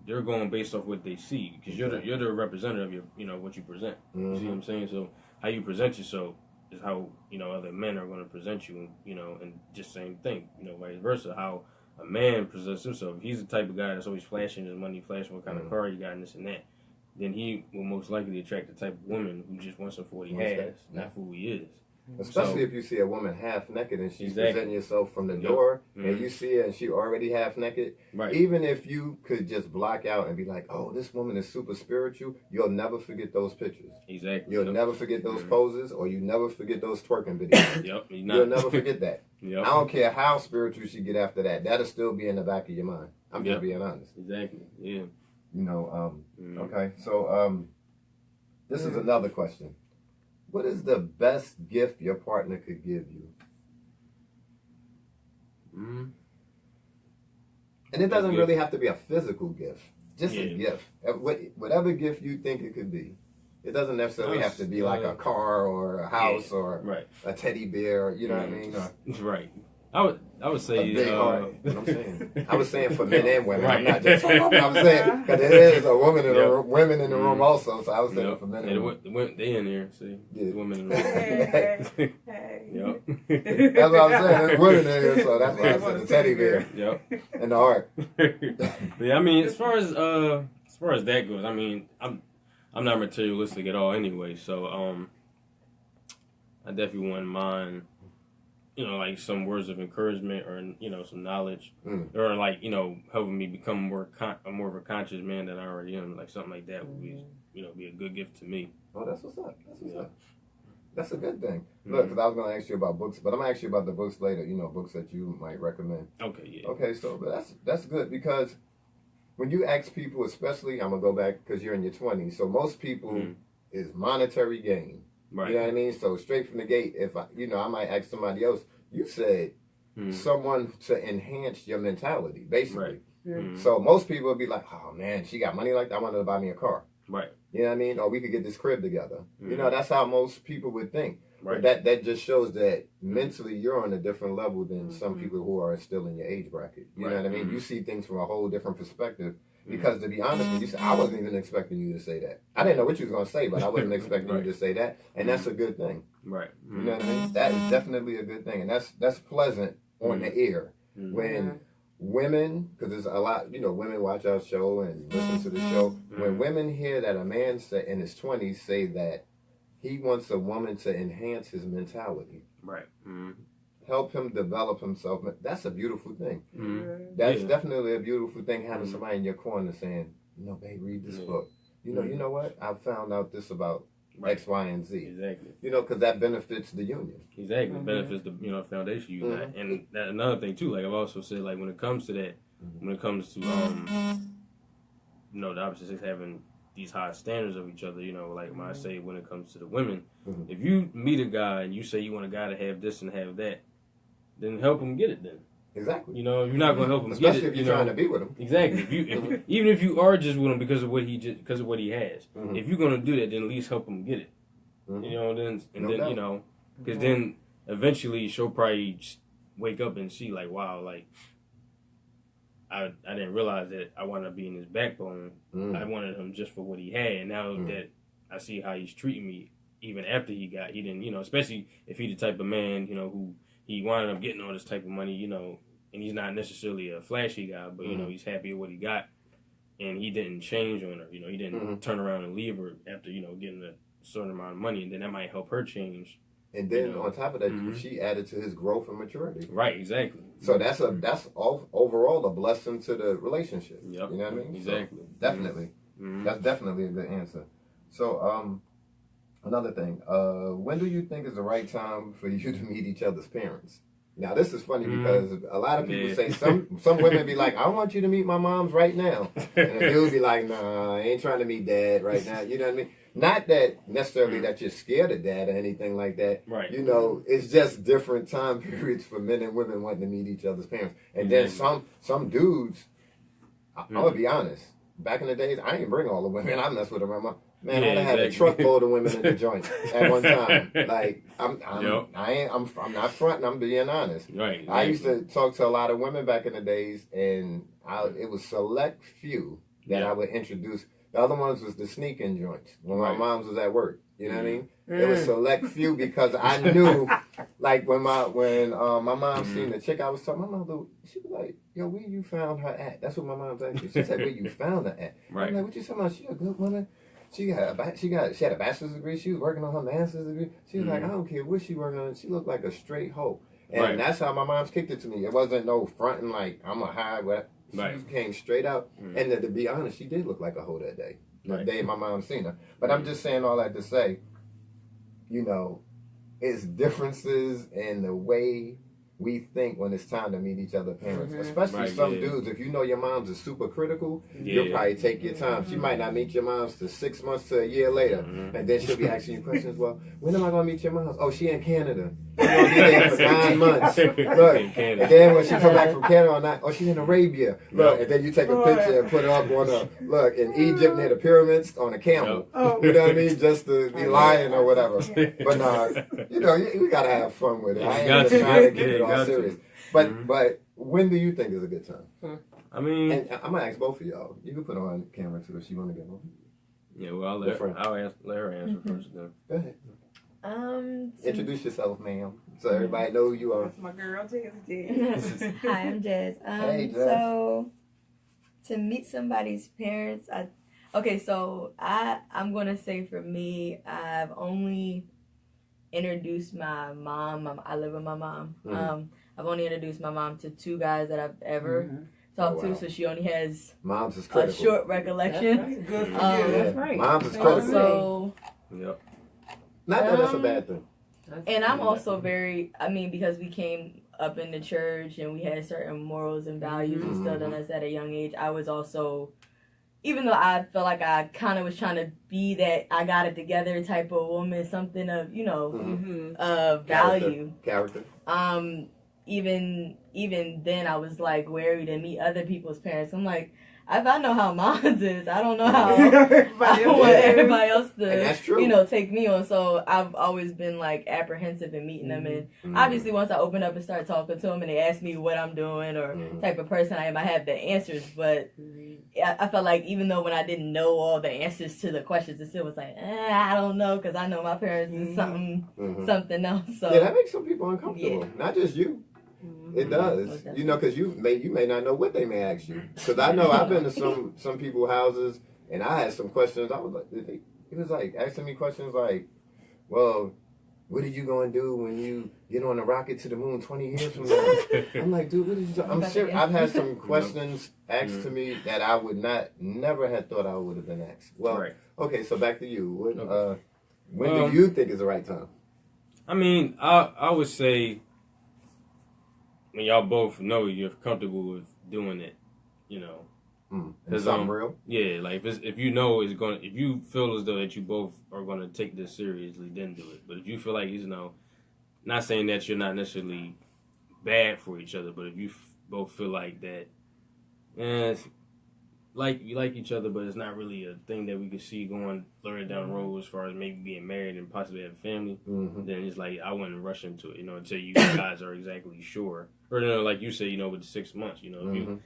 they're going based off what they see, because you're the representative of your, you know, what you present. You see what I'm saying? So how you present yourself is how, you know, other men are going to present you, you know, and just same thing, you know, vice versa, how a man presents himself. He's the type of guy that's always flashing his money, flashing what kind of car he got and this and that. Then he will most likely attract the type of woman who just wants him for what he has, not for who he is. Especially if you see a woman half naked and she's presenting herself from the door, and you see her and she already half naked. Right. Even if you could just block out and be like, "Oh, this woman is super spiritual," you'll never forget those pictures. Exactly. You'll never forget those poses, or you never forget those twerking videos. You'll never forget that. I don't care how spiritual she get after that. That'll still be in the back of your mind. I'm just being honest. Exactly. Yeah. You know. Okay. So this is another question. What is the best gift your partner could give you? And it doesn't really have to be a physical gift. Just a gift. Whatever gift you think it could be. It doesn't necessarily have to be like a car or a house or a teddy bear. You know what I mean? Right. I would say a big heart. You know what I'm saying? I was saying for men and women. I'm not just I'm saying because it is a woman in the room, women in the room also. So I was saying for men and women. They in there. See, the women in the room. That's what I'm saying. There's women in here, so that's why I said the teddy bear. And the heart. Yeah, I mean, as far as that goes, I mean, I'm not materialistic at all anyway. So I definitely wouldn't mind, you know, like some words of encouragement or, you know, some knowledge or like, you know, helping me become more of a conscious man than I already am. Like something like that would be, you know, be a good gift to me. Oh, that's what's up. That's what's up. That's a good thing. Look, because I was going to ask you about books, but I'm going to ask you about the books later, you know, books that you might recommend. Okay, yeah. Okay, so but that's good because when you ask people, especially, I'm going to go back because you're in your 20s, so most people is monetary gain. Right. You know what I mean? So straight from the gate, if I might ask somebody else, you said someone to enhance your mentality, basically. Right. So most people would be like, oh man, she got money like that, I wanted to buy me a car. Right. You know what I mean? Or we could get this crib together. You know, that's how most people would think. Right. But that just shows that mentally you're on a different level than some people who are still in your age bracket. You know what I mean? You see things from a whole different perspective. Because to be honest with you, I wasn't even expecting you to say that. I didn't know what you was going to say, but I wasn't expecting you to say that. And that's a good thing. Right. You know what I mean? That is definitely a good thing. And that's pleasant on the ear. When women, because there's a lot, you know, women watch our show and listen to the show. When women hear that a man in his 20s say that he wants a woman to enhance his mentality. Right. Help him develop himself. That's a beautiful thing. That's definitely a beautiful thing, having somebody in your corner saying, you know, babe, read this book. You know what? I found out this about X, Y, and Z. Exactly. You know, because that benefits the union. Exactly. It benefits the foundation you got. And that, another thing too, like I've also said, like when it comes to that, when it comes to the opposite sex having these high standards of each other. You know, like when I say when it comes to the women, if you meet a guy and you say you want a guy to have this and have that, then help him get it. Then exactly. You know, you're not going to help him especially get it. Especially if you're trying to be with him. Exactly. Even if you are just with him because of what he has, if you're going to do that, then at least help him get it. You know, then you know, because then eventually she'll probably just wake up and see like, wow, like. I didn't realize that I wanted to be in his backbone. I wanted him just for what he had. And now that I see how he's treating me, even after he didn't, you know, especially if he's the type of man, you know, who he wound up getting all this type of money, you know, and he's not necessarily a flashy guy, but, you know, he's happy with what he got. And he didn't change on her, you know, he didn't turn around and leave her after, you know, getting a certain amount of money. And then that might help her change. And then on top of that, she added to his growth and maturity. Right, exactly. So that's overall a blessing to the relationship. Yep. You know what I mean? Exactly. So definitely. That's definitely a good answer. So another thing, when do you think is the right time for you to meet each other's parents? Now this is funny because a lot of people say some women be like, I want you to meet my moms right now. And a dude be like, nah, I ain't trying to meet dad right now. You know what I mean? Not that necessarily that you're scared of dad or anything like that. Right. You know, it's just different time periods for men and women wanting to meet each other's parents. And then some dudes, I'm going to be honest, back in the days, I didn't bring all the women. I messed with them. Man, I had a truckload of women in the joint at one time. Like, I'm not fronting, I'm being honest. Right. Exactly. I used to talk to a lot of women back in the days, and it was select few that I would introduce. The other ones was the sneaking joints when my moms was at work. You know what I mean? It was select few because I knew, like when my mom seen the chick I was talking, my mom, she was like, "Yo, where you found her at?" That's what my mom asked me. She said, "Where you found her at?" Right. I'm like, "What you talking about? She a good woman. She had a bachelor's degree. She was working on her master's degree. She was like, I don't care what she working on. She looked like a straight hoe." And that's how my mom's kicked it to me. It wasn't no fronting like I'm a high. She came straight out. And to be honest, she did look like a hoe that day. The day my mom seen her. But I'm just saying all that to say, you know, it's differences in the way we think when it's time to meet each other's parents. Especially some dudes, if you know your mom's is super critical, you'll probably take your time. She might not meet your mom's till 6 months to a year later. And then she'll be asking you questions. Well, when am I going to meet your mom's? Oh, she in Canada. She's going to be there for 9 months. Look, and then when she come back from Canada, she's in Arabia. Look, and then you take a picture and put it up on in Egypt near the pyramids on a camel. You know what I mean? Just to be lying or whatever. But you know, we got to have fun with it. I ain't just trying to get it all serious. But when do you think is a good time? I mean, and I'm gonna ask both of y'all. You can put her on camera too if she want to get on. Yeah, well, I'll let her answer first. Then. Go ahead. Introduce yourself, ma'am, so everybody know who you are. That's my girl, Jazz. Hi, I'm Jazz. Hey, Jazz. So to meet somebody's parents, I'm gonna say for me, I've only introduced my mom. I live with my mom. I've only introduced my mom to 2 guys that I've ever talked to, so she only has Mom's is critical. a short recollection. That's right. Good for you. That's right. Mom's is critical. Also, not that that's a bad thing. And I'm also because we came up in the church and we had certain morals and values instilled in us at a young age, I was also, even though I felt like I kind of was trying to be that I got it together type of woman, something of, value. Character. Even then I was like wary to meet other people's parents. I'm like, if I know how mom's is, I don't know how I want everybody else to, take me on. So I've always been like apprehensive in meeting them. And obviously once I open up and start talking to them and they ask me what I'm doing or type of person I am, I have the answers. But I felt like even though when I didn't know all the answers to the questions, it still was like, I don't know, because I know my parents is something else. So yeah, that makes some people uncomfortable. Yeah. Not just you. It does, because you may not know what they may ask you. Because I know I've been to some people's houses and I had some questions. I was like, it was like asking me questions like, well, what are you going to do when you get on a rocket to the moon 20 years from now? I'm like, dude, what did you? I'm serious. I've had some questions asked to me that I would never had thought I would have been asked. Well, okay, so back to you. When do you think is the right time? I mean, I would say, when y'all both know you're comfortable with doing it, Is something real? Yeah, like if you feel as though that you both are gonna take this seriously, then do it. But if you feel like not saying that you're not necessarily bad for each other, but if you both feel like that, it's like you like each other, but it's not really a thing that we could see going further down the road as far as maybe being married and possibly have a family, then it's like I wouldn't rush into it, until you guys are exactly sure. Or like you say, with the 6 months, if you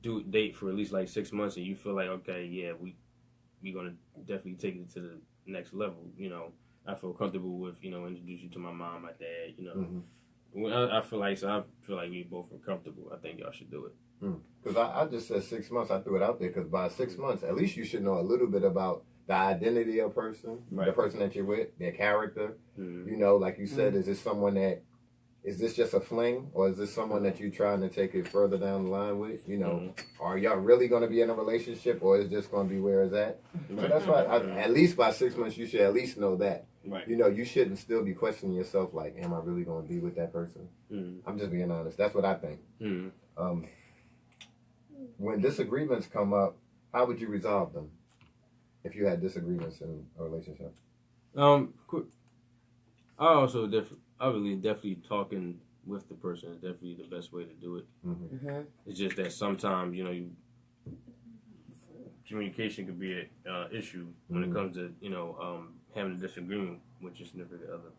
do date for at least like 6 months and you feel like, okay, yeah, we gonna definitely take it to the next level, I feel comfortable with, introduce you to my mom, my dad, I feel like we both are comfortable. I think y'all should do it. Because I just said 6 months. I threw it out there because by 6 months, at least you should know a little bit about the identity of a person, the person that you're with, their character. Like you said, is this just a fling, or is this someone that you're trying to take it further down the line with? Are y'all really going to be in a relationship, or is this going to be where it's at? So that's why, at least by 6 months, you should at least know that. Right. You shouldn't still be questioning yourself like, am I really going to be with that person? I'm just being honest. That's what I think. When disagreements come up, how would you resolve them if you had disagreements in a relationship? I believe definitely talking with the person is definitely the best way to do it. It's just that sometimes, communication could be an issue when it comes to, having a disagreement with your significant other.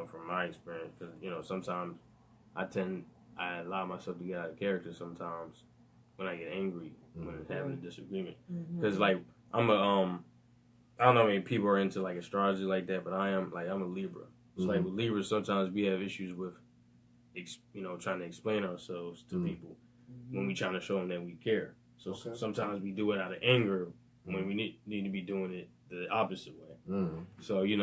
From my experience, because, sometimes I allow myself to get out of character sometimes when I get angry when having a disagreement. Because, like, I don't know how many people are into, like, astrology like that, but I'm a Libra. It's like with Libras, sometimes we have issues with, trying to explain ourselves to people when we trying to show them that we care. So sometimes we do it out of anger when we need to be doing it the opposite way. So, He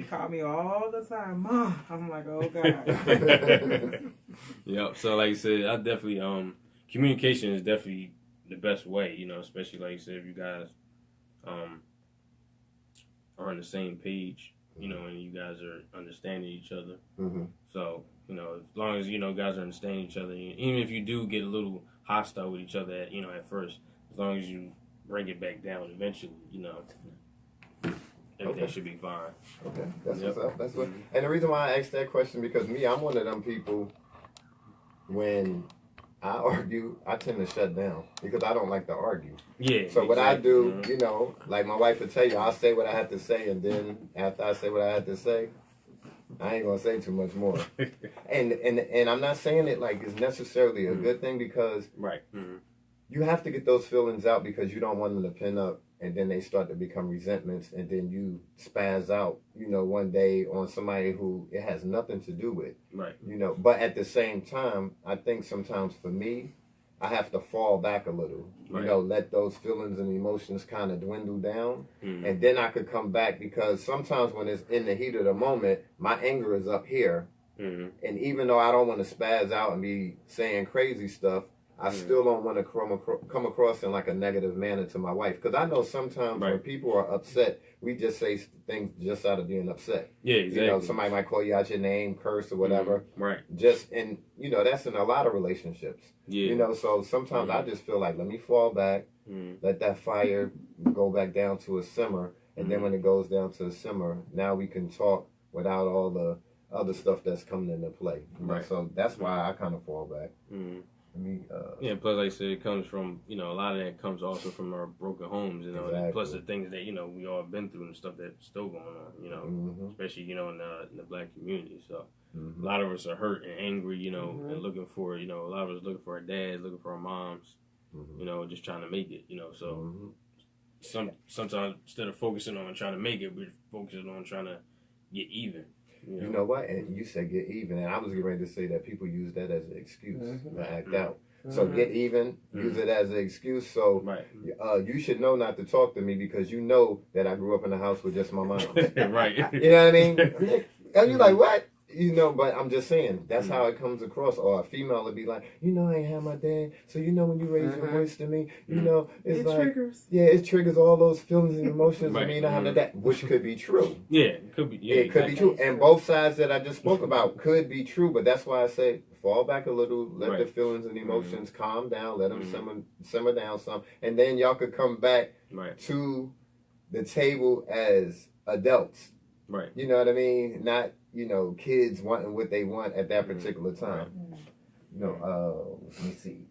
called me all the time, Mom. I'm like, oh God. Yep. So like I said, I definitely communication is definitely the best way, especially like you said, if you guys are on the same page, and you guys are understanding each other. So, as long as guys are understanding each other, even if you do get a little hostile with each other at first, as long as you bring it back down eventually, everything should be fine. Okay, that's what's up. That's what. And the reason why I asked that question, because I'm one of them people, when I argue, I tend to shut down because I don't like to argue. Yeah. So what I do, like my wife would tell you, I'll say what I have to say, and then after I say what I have to say, I ain't gonna say too much more. and I'm not saying it like it's necessarily a good thing, because you have to get those feelings out, because you don't want them to pin up, and then they start to become resentments, and then you spaz out, one day on somebody who it has nothing to do with. Right. But at the same time, I think sometimes for me, I have to fall back a little, let those feelings and emotions kind of dwindle down, and then I could come back, because sometimes when it's in the heat of the moment, my anger is up here, and even though I don't want to spaz out and be saying crazy stuff, I still don't want to come across in like a negative manner to my wife, because I know sometimes when people are upset, we just say things just out of being upset. Yeah, exactly. Somebody might call you out your name, curse or whatever. Right. And that's in a lot of relationships. Yeah. So sometimes I just feel like, let me fall back, let that fire go back down to a simmer, and then when it goes down to a simmer, now we can talk without all the other stuff that's coming into play. So that's why I kind of fall back. Plus like I said, it comes from, a lot of that comes also from our broken homes, Exactly. Plus the things that, we all been through and stuff that's still going on, especially, in the black community. So a lot of us are hurt and angry, and looking for, a lot of us looking for our dads, looking for our moms, just trying to make it, so sometimes instead of focusing on trying to make it, we're focusing on trying to get even. You know what? And you said get even, and I was getting ready to say that people use that as an excuse to act out. So get even, use it as an excuse. So you should know not to talk to me, because you know that I grew up in a house with just my mom. Right. You know what I mean? And you're like, what? You know, but I'm just saying, that's how it comes across. Or a female would be like, you know, I ain't have my dad, so you know when you raise your voice to me, you know, it's like, triggers. Yeah, it triggers all those feelings and emotions of me not having that, which could be true. Yeah, it could be. Yeah, it could be true. And both sides that I just spoke about could be true, but that's why I say, fall back a little, let the feelings and emotions calm down, let them simmer down some, and then y'all could come back to the table as adults. Right. You know what I mean? Not, you know, kids wanting what they want at that particular time. You know, let me see.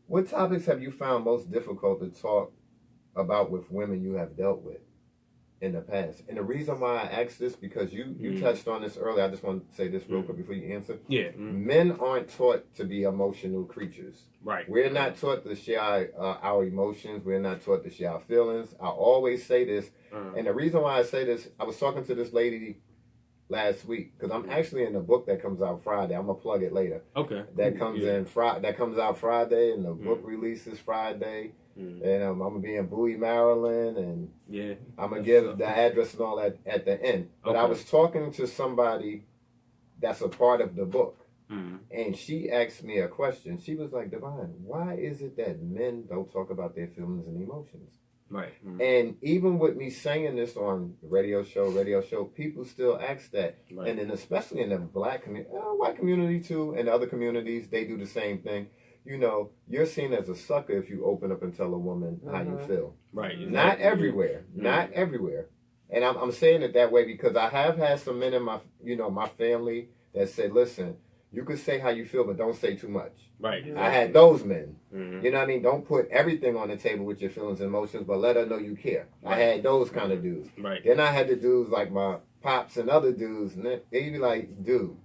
What topics have you found most difficult to talk about with women you have dealt with in the past? And the reason why I asked this, because you touched on this earlier. I just want to say this real quick before you answer. Yeah. Men aren't taught to be emotional creatures. Right. We're not taught to share our emotions. We're not taught to share our feelings. I always say this. And the reason why I say this, I was talking to this lady last week, because I'm actually in a book that comes out Friday. I'm gonna plug it later. Okay. That comes that comes out Friday, and the book releases Friday. And I'm gonna be in Bowie, Maryland, and I'm gonna give the address and all that at the end. But I was talking to somebody that's a part of the book, and she asked me a question. She was like, Divine, why is it that men don't talk about their feelings and emotions? Right. And even with me saying this on the radio show, people still ask that. Right. And then especially in the black community, white community too, and other communities, they do the same thing. You know, you're seen as a sucker if you open up and tell a woman how you feel. Right. Exactly. Not everywhere. Not everywhere. And I'm saying it that way because I have had some men in my family that said, listen, you could say how you feel, but don't say too much. Right. I had those men. You know what I mean? Don't put everything on the table with your feelings and emotions, but let her know you care. Right. I had those kind of dudes. Right. Then I had the dudes like my pops and other dudes, and they'd be like, dude,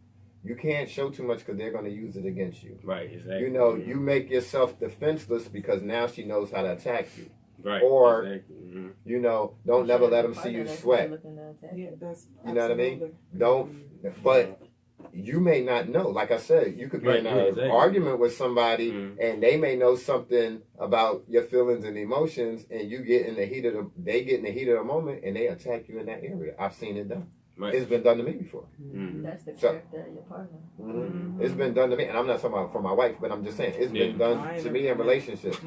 you can't show too much because they're going to use it against you. Right, exactly. You know, you make yourself defenseless because now she knows how to attack you. Right. Or, exactly. You know, don't never let them see you sweat. Yeah, that's you know what I mean? Don't, but you may not know. Like I said, you could be in an argument with somebody and they may know something about your feelings and emotions, and you get in the heat of they get in the heat of the moment and they attack you in that area. I've seen it done. Right. It's been done to me before. That's the character of your partner. It's been done to me, and I'm not talking about for my wife, but I'm just saying it's been done to me in relationships.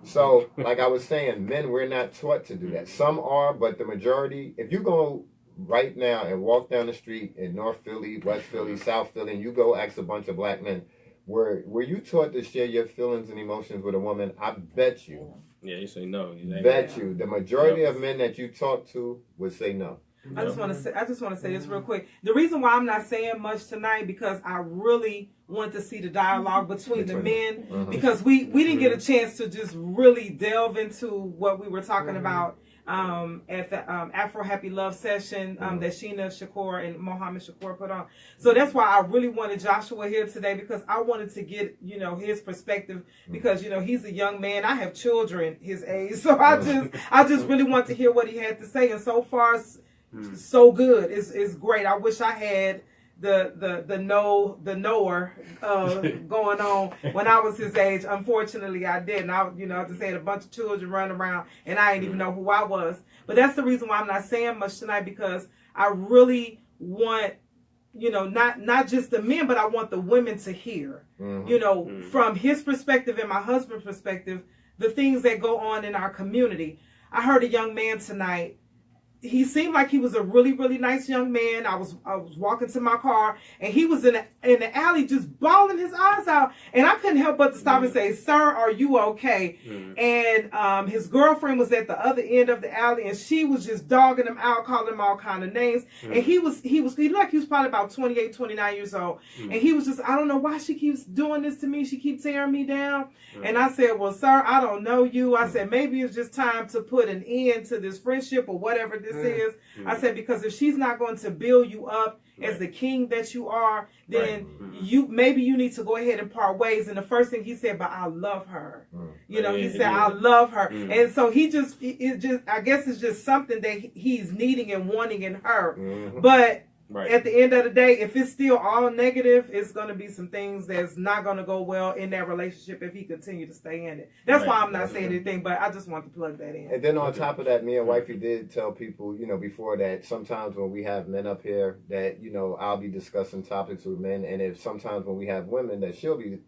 So, like I was saying, men, we're not taught to do that. Some are, but the majority, if you go right now and walk down the street in North Philly, West Philly, South Philly, and you go ask a bunch of black men, were you taught to share your feelings and emotions with a woman? I bet you. Yeah, you say no. Bet you. The majority of men that you talk to would say no. I just want to say this real quick. The reason why I'm not saying much tonight because I really want to see the dialogue between the men because we didn't get a chance to just really delve into what we were talking about at the Afro Happy Love session that Sheena Shakur and Mohammed Shakur put on. So that's why I really wanted Joshua here today because I wanted to get, his perspective because, he's a young man. I have children his age. So I just really want to hear what he had to say. And so far, so good. It's great. I wish I had the knower going on when I was his age. Unfortunately, I didn't. I just had a bunch of children running around, and I didn't even know who I was. But that's the reason why I'm not saying much tonight because I really want, not just the men, but I want the women to hear, from his perspective and my husband's perspective, the things that go on in our community. I heard a young man tonight. He seemed like he was a really, really nice young man. I was walking to my car, and he was in the alley just bawling his eyes out. And I couldn't help but to stop and say, "Sir, are you okay?" And his girlfriend was at the other end of the alley, and she was just dogging him out, calling him all kind of names. And he looked like he was probably about 28, 29 years old. And he was just, I don't know why she keeps doing this to me. She keeps tearing me down. And I said, "Well, sir, I don't know you." I said, "Maybe it's just time to put an end to this friendship or whatever this is." I said, because if she's not going to build you up as the king that you are, then maybe you need to go ahead and part ways. And the first thing he said, "But I love her." He said, "I love her." And so I guess it's just something that he's needing and wanting in her. But at the end of the day, if it's still all negative, it's going to be some things that's not going to go well in that relationship if he continue to stay in it. That's why I'm not saying anything, but I just want to plug that in. And then on top of that, me and wifey did tell people, before that, sometimes when we have men up here that, I'll be discussing topics with men, and if sometimes when we have women that she'll be,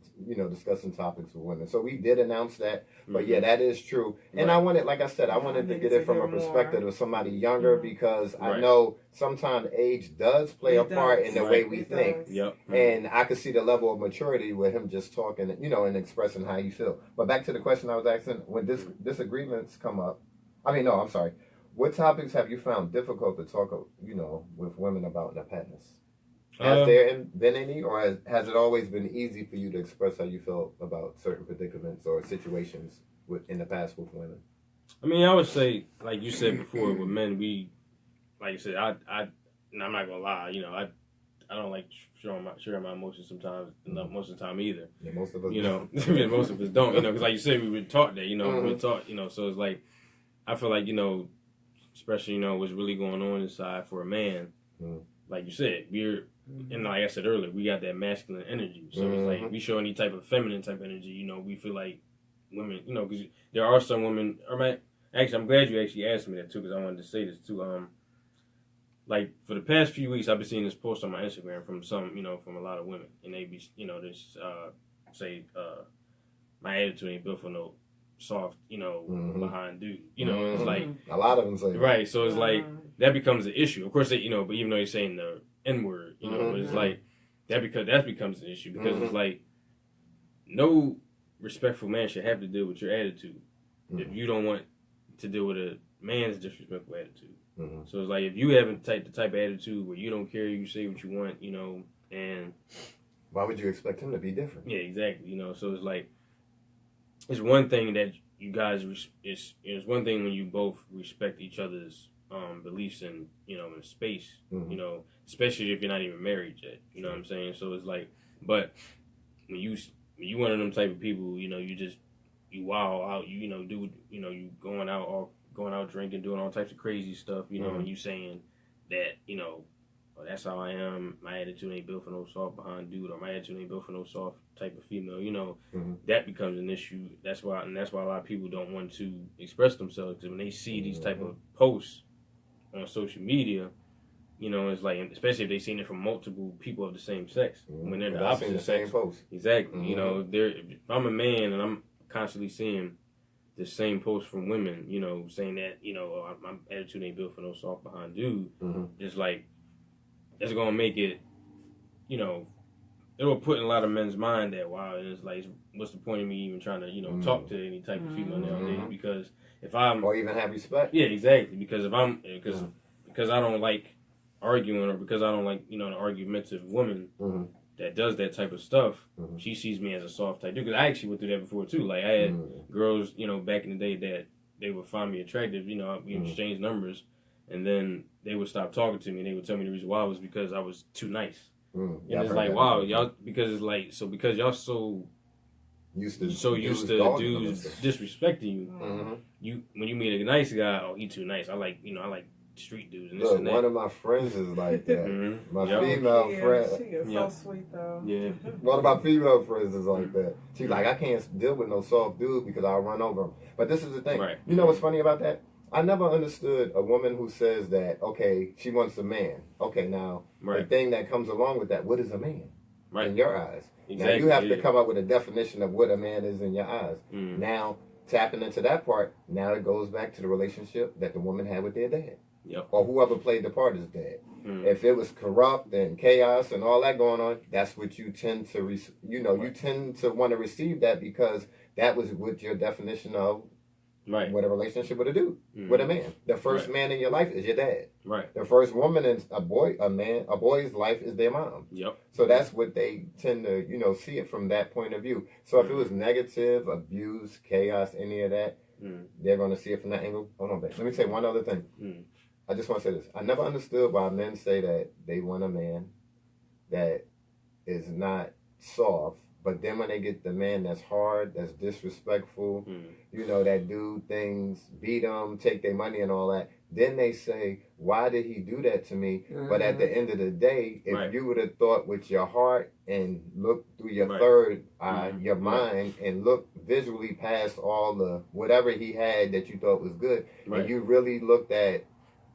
discussing topics with women. So we did announce that, but yeah, that is true. And I wanted, like I said, I wanted to get it from a perspective of somebody younger because I know sometimes age does play a part in the way we think. Yep. And I could see the level of maturity with him just talking, and expressing how you feel. But back to the question I was asking, when disagreements come up, what topics have you found difficult to talk, with women about in the past? Has there been any, or has it always been easy for you to express how you felt about certain predicaments or situations in the past with women? I mean, I would say, like you said before, with men, like you said, I'm not gonna lie, I don't like sharing my emotions sometimes, most of the time either. Yeah, most of us most of us don't, because like you said, we were taught that, we were taught, so it's like, I feel like, especially, what's really going on inside for a man, like you said, and like I said earlier, we got that masculine energy. So it's like, we show any type of feminine type energy, we feel like women, because there are some women, actually, I'm glad you actually asked me that too, because I wanted to say this too. Like, for the past few weeks, I've been seeing this post on my Instagram from from a lot of women, and they be, say, my attitude ain't built for no soft, behind dude. It's like a lot of them say that. Right. So it's like that becomes an issue. Of course, they, but even though you're saying the N word, but it's like that becomes an issue because it's like no respectful man should have to deal with your attitude if you don't want to deal with a man's disrespectful attitude. So it's like if you have the type of attitude where you don't care, you say what you want, and why would you expect him to be different? Yeah, exactly. So it's like it's one thing that you guys it's one thing when you both respect each other's beliefs in in space, especially if you're not even married yet. You know what I'm saying? So it's like, but when you one of them type of people, you wow out, do you going out drinking, doing all types of crazy stuff, and you saying that, oh, that's how I am, my attitude ain't built for no soft behind dude, or my attitude ain't built for no soft type of female, that becomes an issue. That's why a lot of people don't want to express themselves, because when they see these type of posts on social media, it's like, especially if they've seen it from multiple people of the same sex, when they're the opposite sex. Post. Exactly. If I'm a man and I'm constantly seeing the same post from women, saying that, my attitude ain't built for no soft behind dude, it's like, that's going to make it, it'll put in a lot of men's mind that, wow, and it's like, what's the point of me even trying to, talk to any type of female nowadays? Because if I'm... Or even have respect. Yeah, exactly. Because if I'm... Because I don't like arguing, or because I don't like, an argumentative woman that does that type of stuff, she sees me as a soft type dude. Because I actually went through that before, too. Like, I had girls, back in the day that they would find me attractive, we exchange numbers, and then they would stop talking to me, and they would tell me the reason why was because I was too nice. And it's like, wow, y'all, because it's like, so because y'all so used to dudes disrespecting you, when you meet a nice guy, oh, he too nice. I like street dudes and this and that. One of my friends is like that. My female friend. She is so sweet though. Yeah. One of my female friends is like that. She's like, I can't deal with no soft dude because I'll run over him. But this is the thing. Right. You know what's funny about that? I never understood a woman who says that, okay, she wants a man. Okay, now, the thing that comes along with that, what is a man in your eyes? Exactly. Now, you have to come up with a definition of what a man is in your eyes. Now, tapping into that part, now it goes back to the relationship that the woman had with their dad. Or whoever played the part as dad. If it was corrupt and chaos and all that going on, that's what you tend to, you tend to want to receive that because that was what your definition of what a relationship with a dude, with a man. The first man in your life is your dad. The first woman in a boy's life is their mom. So that's what they tend to, see it from that point of view. So if it was negative, abuse, chaos, any of that, they're going to see it from that angle. Hold on, babe. Let me say one other thing. I just want to say this. I never understood why men say that they want a man that is not soft, but then when they get the man that's hard, that's disrespectful, that do things, beat them, take their money and all that, then they say, why did he do that to me? But at the end of the day, if you would have thought with your heart and look through your third eye, your mind, and look visually past all the whatever he had that you thought was good, and you really looked at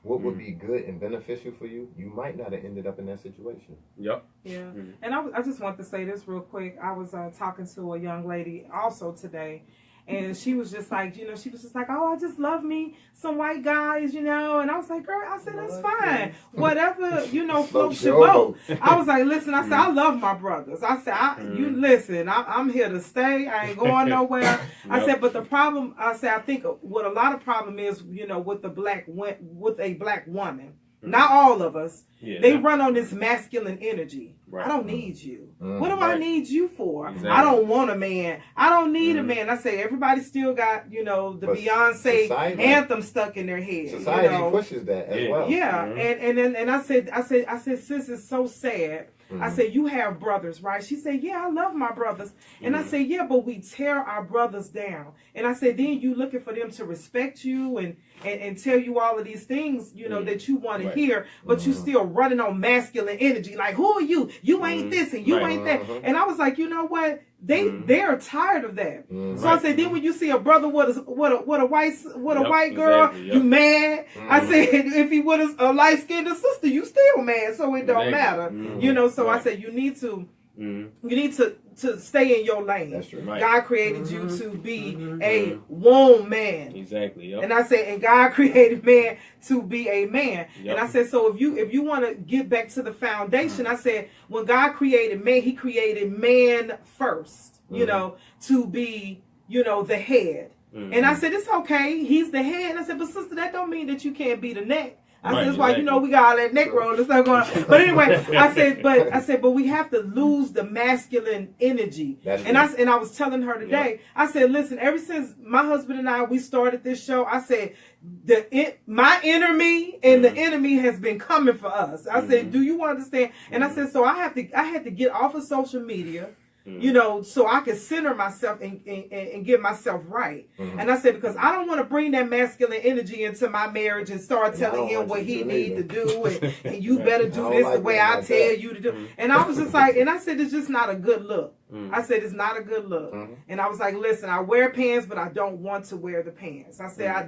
what would be good and beneficial for you, you might not have ended up in that situation. Yeah. And I just want to say this real quick. I was talking to a young lady also today, and she was just like, she was just like, oh, I just love me some white guys, and I was like, girl, I said, that's fine. Whatever, floats your boat. I was like, listen, I said, I love my brothers. I said, you listen, I'm here to stay. I ain't going nowhere. I said, but the problem, I said, I think what a lot of problem is, with a black woman. Not all of us. They run on this masculine energy. I don't need you. What do I need you for? Exactly. I don't want a man. I don't need a man. I say everybody still got, the Beyonce anthem stuck in their head. Society pushes that as well. Yeah. And I said, sis, it's so sad. I said, you have brothers, right? She said, yeah, I love my brothers. And I said, yeah, but we tear our brothers down. And I said, then you looking for them to respect you and tell you all of these things, that you want to hear, but you still running on masculine energy. Like, who are you? You ain't this and you ain't that. And I was like, you know what? They're tired of that. So I said, then when you see a brother with a white girl, you mad. I said, if he with a light skinned sister, you still mad. So it don't matter. So I said, you need to stay in your lane. That's true. God created you to be a woman. Exactly. Yep. And I said, and God created man to be a man. And I said, so if you want to get back to the foundation, I said, when God created man, he created man first, to be, the head. And I said, it's okay. He's the head. And I said, but sister, that don't mean that you can't be the neck. I said, that's why, we got all that neck roll and stuff going on. But anyway, I said, but we have to lose the masculine energy. And I was telling her today, I said, listen, ever since my husband and we started this show, I said, my enemy and the enemy has been coming for us. I said, do you understand? And I said, so I had to get off of social media. So I can center myself and get myself right. And I said, because I don't want to bring that masculine energy into my marriage and start telling him what he needs to do and you better do this the way I tell you to do. And I was just like, and I said, it's just not a good look. I said, it's not a good look. And I was like, listen, I wear pants, but I don't want to wear the pants. I said, I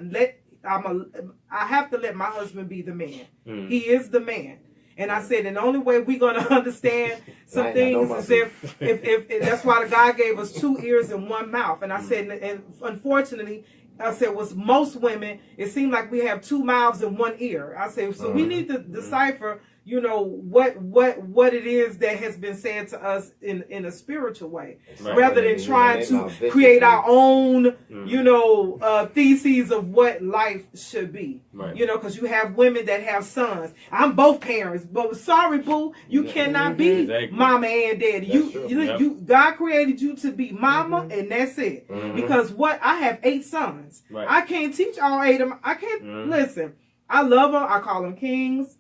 have to let my husband be the man. He is the man. And I said, and the only way we're going to understand some things is if that's why the God gave us 2 ears and 1 mouth. And I said, and unfortunately, I said, with most women, it seemed like we have 2 mouths and 1 ear. I said, so we need to decipher, what it is that has been said to us in a spiritual way, rather than trying to create our own, theses of what life should be. Because you have women that have sons. I'm both parents, but sorry, boo, you cannot be mama and daddy. You God created you to be mama, and that's it. Because I have 8 sons. I can't teach all 8 of them. I can't listen. I love them. I call them kings.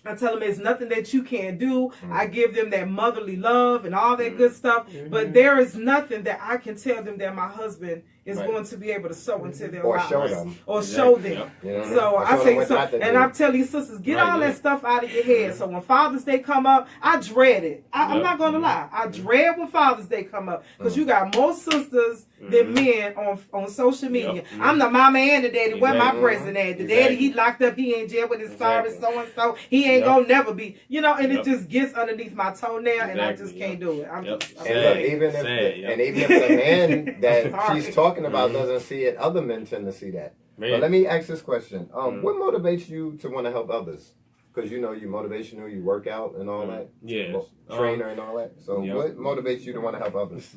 I tell them it's nothing that you can't do. I give them that motherly love and all that good stuff. But there is nothing that I can tell them that my husband is going to be able to sow into their lives. Show them. So I say so, and I'm telling you, sisters, get all that stuff out of your head. So when Father's Day come up, I dread it. I'm not going to lie. I dread when Father's Day come up because you got more sisters than men on social media. I'm the mama and the daddy. Where my president at? The daddy, he locked up. He in jail with his sorry so-and-so. He ain't going to never be. And it just gets underneath my toenail, and I just can't do it. I'm even if the man that she's talking about doesn't see it, other men tend to see that. But let me ask this question. What motivates you to want to help others? Because you're motivational, you work out and all that. Yes. Trainer and all that. So what motivates you to want to help others?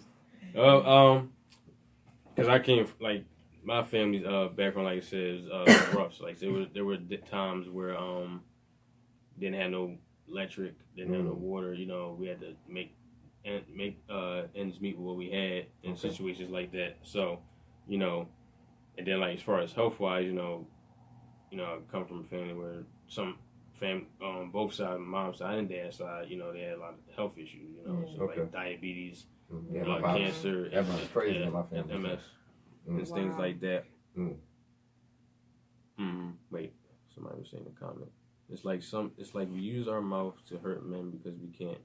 Because I came, my family's background, like I said, is rough. So, there were times where didn't have no electric, didn't have no water. We had to make ends meet with what we had in situations like that. So, and then as far as health wise, I come from a family where both sides, mom's side and dad's side, they had a lot of health issues. So diabetes, cancer, MS, crazy in my family. MS, and things like that. Wait. somebody was saying in the comment. It's like we use our mouth to hurt men because we can't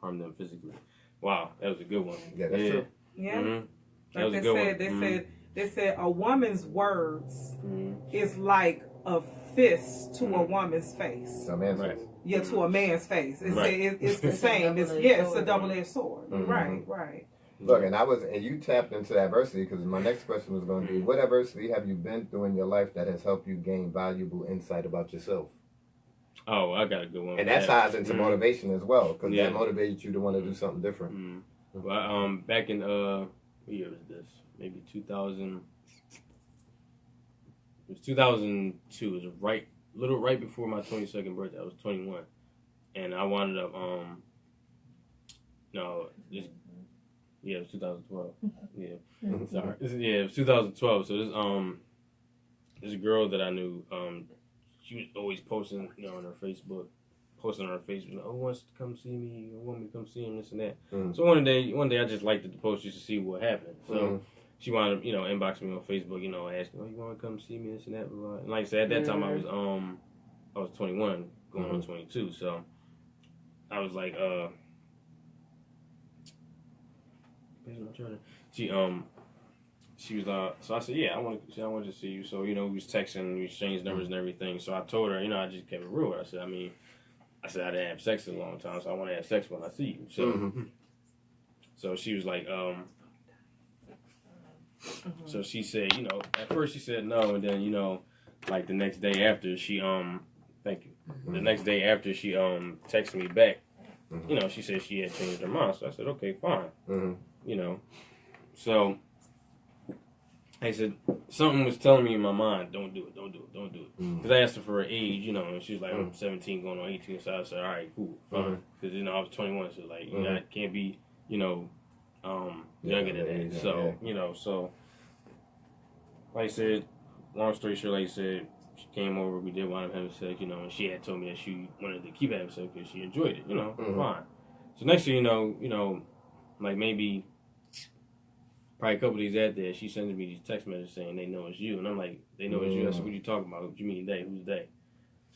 harm them physically. Wow, that was a good one. Yeah, that's true. Yeah. Mm-hmm. That Like was a good one. They said a woman's words is like a fist to a woman's face. A man's face. Yeah, to a man's face. It's the same. It's a double-edged sword. Right. Look, and you tapped into adversity, because my next question was going to be, what adversity have you been through in your life that has helped you gain valuable insight about yourself? Oh, I got a good one. And that ties into motivation as well, because that motivates you to want to do something different. Well, back in what year was this? Maybe 2000. It was 2002. It was right before my 22nd birthday. I was 21, and I wound up it was 2012. Yeah, sorry. It was 2012. So this girl that I knew, she was always posting, on her Facebook, who wants to come see me, or want me to come see him, this and that. So one day I just liked the post just to see what happened. So she wound up, inboxing me on Facebook, asking, you want to come see me, this and that, blah, blah. And like I said, at that time I was 21, going on 22. So I was like, she was so I said, yeah, I wanted to see you. So we was texting, we exchanged numbers and everything. So I told her, I just kept it real. I said, I didn't have sex in a long time, so I want to have sex when I see you. So so she was like, so she said, at first she said no, and then like the next day after she thank you. The next day after she texted me back, she said she had changed her mind. So I said, okay, fine. So I said, something was telling me in my mind, don't do it. Because I asked her for her age, and she was like, I'm 17 going on 18. So I said, all right, cool, fine. Because, I was 21, so like, I can't be, younger than that. So, so, like I said, long story short, like I said, she came over, we did wind up having sex, and she had told me that she wanted to keep having sex because she enjoyed it, fine. So next thing you know, like maybe probably a couple days after, she sends me these text messages saying they know it's you. And I'm like, they know it's you? I said, what you talking about? What you mean they? Who's they?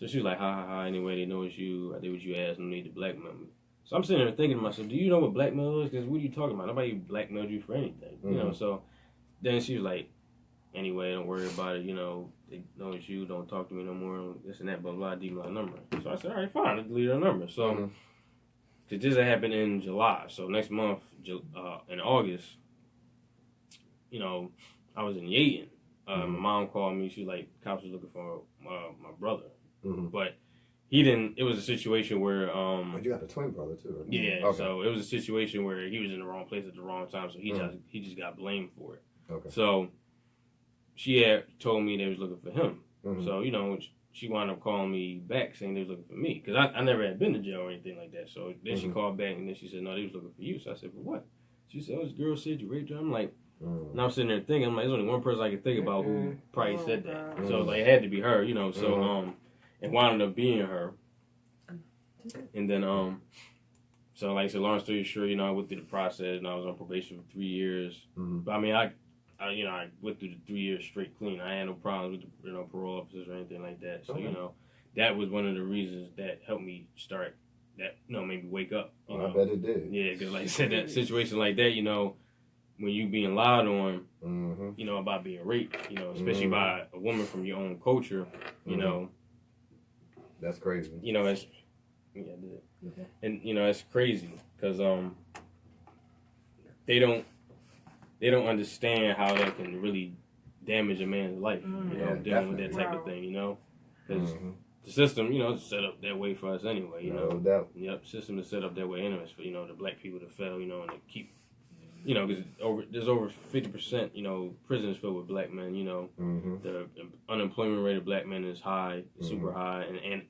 So she was like, ha, anyway, they know it's you. I did what you asked, no need to blackmail me. So I'm sitting there thinking to myself, do you know what blackmail is? Because what are you talking about? Nobody blackmailed you for anything. So then she was like, anyway, don't worry about it. They know it's you. Don't talk to me no more. This and that, blah, blah, delete my number. So I said, all right, fine. I deleted her number. So this happened in July. So next month, in August, I was in Yaden. My mom called me. She was like, cops was looking for my brother. But he didn't, it was a situation where... you got a twin brother too, right? Yeah, okay. So it was a situation where he was in the wrong place at the wrong time, so he just got blamed for it. Okay. So she had told me they was looking for him. So, she wound up calling me back saying they was looking for me. Because I never had been to jail or anything like that. So then she called back and then she said, no, they was looking for you. So I said, for what? She said, this girl said you raped her. I'm like... And I'm sitting there thinking, I'm like, there's only one person I can think about who probably said that. So like, it had to be her, So it wound up being her. And then so like I said, long story short, I went through the process and I was on probation for 3 years. But I mean, I went through the 3 years straight clean. I had no problems with the parole officers or anything like that. So that was one of the reasons that helped me start that made me wake up. I bet it did. Yeah, because like I said, that situation like that, when you being lied on, about being raped, especially by a woman from your own culture, that's crazy. It's and it's crazy because they don't understand how that can really damage a man's life, dealing with that type of thing, because the system, is set up that way for us anyway, No doubt. Yep, system is set up that way anyways for the black people to fail, and to keep. Because there's over 50%, prisons filled with black men. The unemployment rate of black men is high, super high, and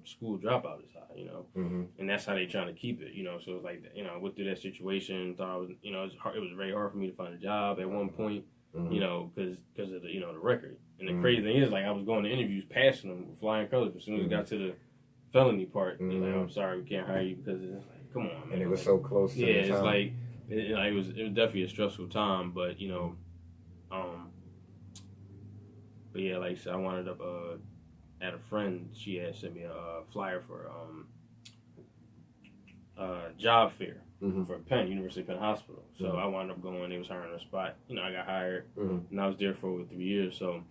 school dropout is high. And that's how they trying to keep it. So it's like I went through that situation. Thought I was, it was very hard for me to find a job at one point. Because of the record. And the crazy thing is, like, I was going to interviews, passing them with flying colors. As soon as we got to the felony part, they're like, I'm sorry, we can't hire you because it's like, come on, man. And it was so close to the time. It's like. It was definitely a stressful time, but but yeah, like I said, I wound up had a friend. She had sent me a flyer for job fair for Penn, University of Penn Hospital. So I wound up going. They was hiring a spot. You know, I got hired, and I was there for over 3 years. So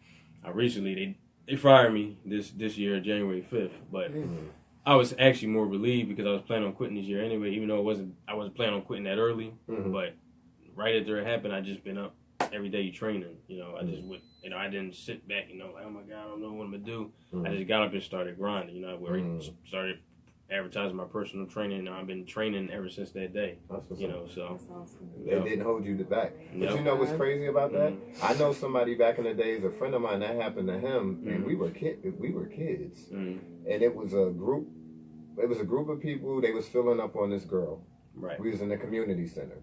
recently they fired me this year, January 5th. But I was actually more relieved because I was planning on quitting this year anyway. Even though I wasn't planning on quitting that early. But right after it happened, I just been up every day training. You know, I just would. You know, I didn't sit back. You know, like, oh my God, I don't know what I'm gonna do. I just got up and started grinding. You know, started advertising my personal training, and I've been training ever since that day. You know, so it didn't hold you back. But you know what's crazy about that? I know somebody back in the days, a friend of mine, that happened to him, and we were kids, and it was a group. It was a group of people. They was filling up on this girl. Right. We was in the community center,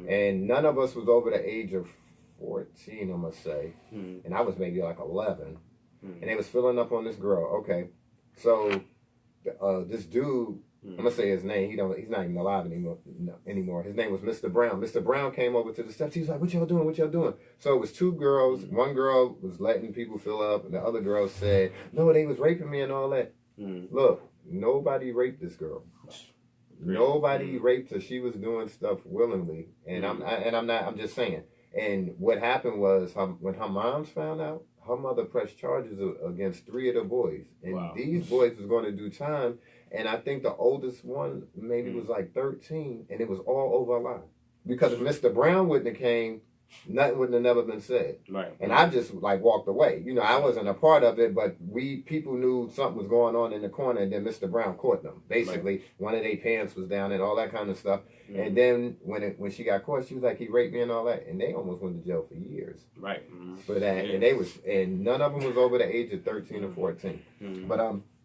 and none of us was over the age of 14, I must say, and I was maybe like 11, and they was filling up on this girl. Okay, so. This dude, I'm gonna say his name. He's not even alive anymore. His name was Mr. Brown. Mr. Brown came over to the steps. He was like, "What y'all doing? What y'all doing?" So it was two girls. One girl was letting people fill up, and the other girl said, "No, they was raping me and all that." Look, nobody raped this girl. Nobody raped her. She was doing stuff willingly, and I'm just saying. And what happened was, when her moms found out, her mother pressed charges against 3 of the boys. And these boys was going to do time. And I think the oldest one maybe was like 13. And it was all over a lie. Because if Mr. Brown wouldn't have came, nothing would have never been said. Right. And I just like walked away. You know, I wasn't a part of it, but people knew something was going on in the corner, and then Mr. Brown caught them. Basically, one of their pants was down and all that kind of stuff. And then when she got caught, she was like, "He raped me" and all that, and they almost went to jail for years. Right. For that. And none of them was over the age of 13 or 14. But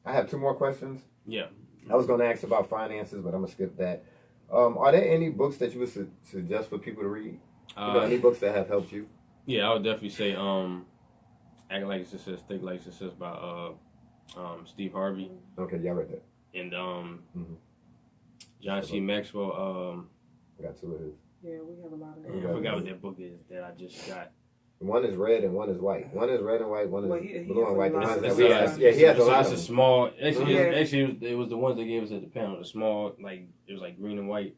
I have 2 more questions. Yeah. I was going to ask about finances, but I'm gonna skip that. Are there any books that you would suggest for people to read? Any books that have helped you? Yeah, I would definitely say Act Like Success, Think Like Success by Steve Harvey. Okay, yeah, I read that. And John C. Maxwell. I got 2 of his. Yeah, we have a lot of I forgot what that book is that I just got. One is red and one is white. One is red and white. One is blue and white. He has a lot of small. Actually, it was the ones they gave us at the panel. The small, like it was like green and white.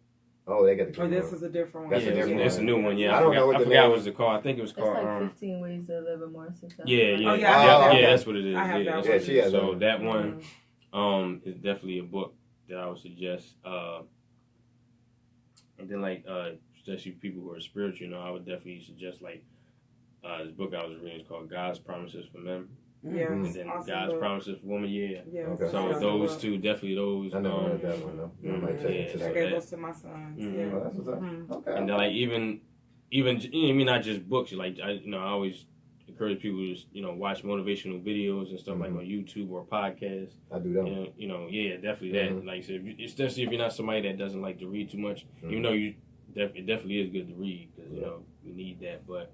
Oh, they got the. This is a different one. That's a different one. It's a new one. Yeah, I don't know what I forgot what it was called. I think it was called. It's like 15 Ways to Live a More Successful. Yeah. Okay. That's what it is. I have that one. She has so that one, is definitely a book that I would suggest. And then especially people who are spiritual, I would definitely suggest this book I was reading is called God's Promises for Men. Yeah. And then God's Promises for Women. Yeah. Okay. So those two, definitely those. I never read that one though. I might check into that. I gave those to my sons. Yeah. Oh, that's what's up. Okay. And then even not just books. I always encourage people to watch motivational videos and stuff like on YouTube or podcasts. I do that. Yeah, definitely that. Like I said, especially if you're not somebody that doesn't like to read too much, even though it definitely is good to read because we need that. But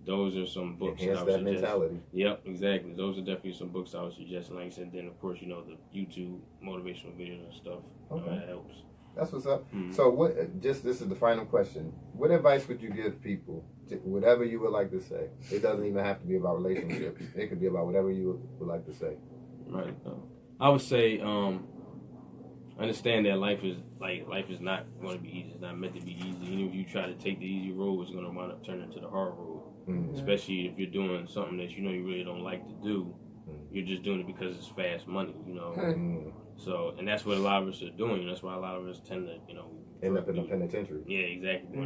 those are some books that I would suggest. Mentality. Yep, exactly. Those are definitely some books I would suggest. And like I said, then of course the YouTube motivational videos and stuff. That helps. That's what's up. So this is the final question. What advice would you give people? Whatever you would like to say. It doesn't even have to be about relationships. It could be about whatever you would like to say. Right. I would say understand that life is not going to be easy. It's not meant to be easy. Even if you try to take the easy road, it's going to wind up turning into the hard road. Especially if you're doing something that you really don't like to do. You're just doing it because it's fast money, So, and that's what a lot of us are doing. That's why a lot of us tend to, end up in the penitentiary. Yeah, exactly.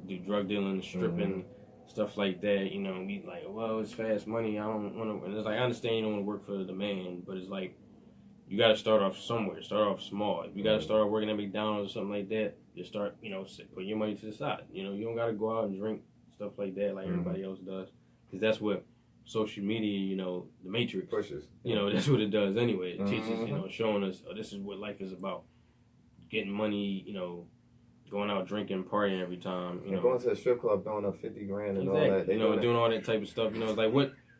Do drug dealing, stripping, stuff like that. We like, well, it's fast money. I don't want to. And it's like I understand you don't want to work for the man, but it's like you got to start off somewhere. Start off small. If you got to start working at McDonald's or something like that, just start, put your money to the side. You don't got to go out and drink stuff like that like everybody else does, because that's what social media, the Matrix pushes. That's what it does anyway. It teaches, showing us, this is what life is about. Getting money, going out drinking, partying every time. Going to a strip club, throwing up $50,000 and exactly. all that. Doing all that type of stuff. It's like,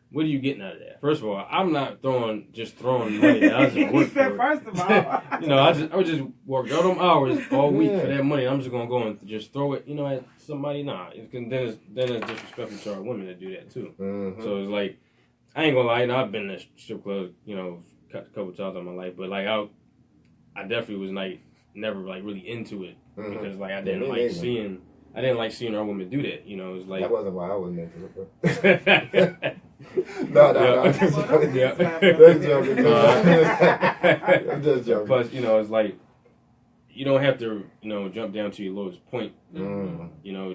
what are you getting out of that? First of all, I'm not throwing money that I just work for. First of all, I would just work all them hours all week for that money. I'm just gonna go and just throw it, at somebody. Nah, then it's disrespectful to our women to do that too. So it's like, I ain't gonna lie, I've been to strip clubs, a couple times in my life, but like I definitely was like never like really into it because like I didn't like seeing other women do that. It's like that wasn't why I wasn't into it. No. I'm just joking. Plus, it's like you don't have to, jump down to your lowest point,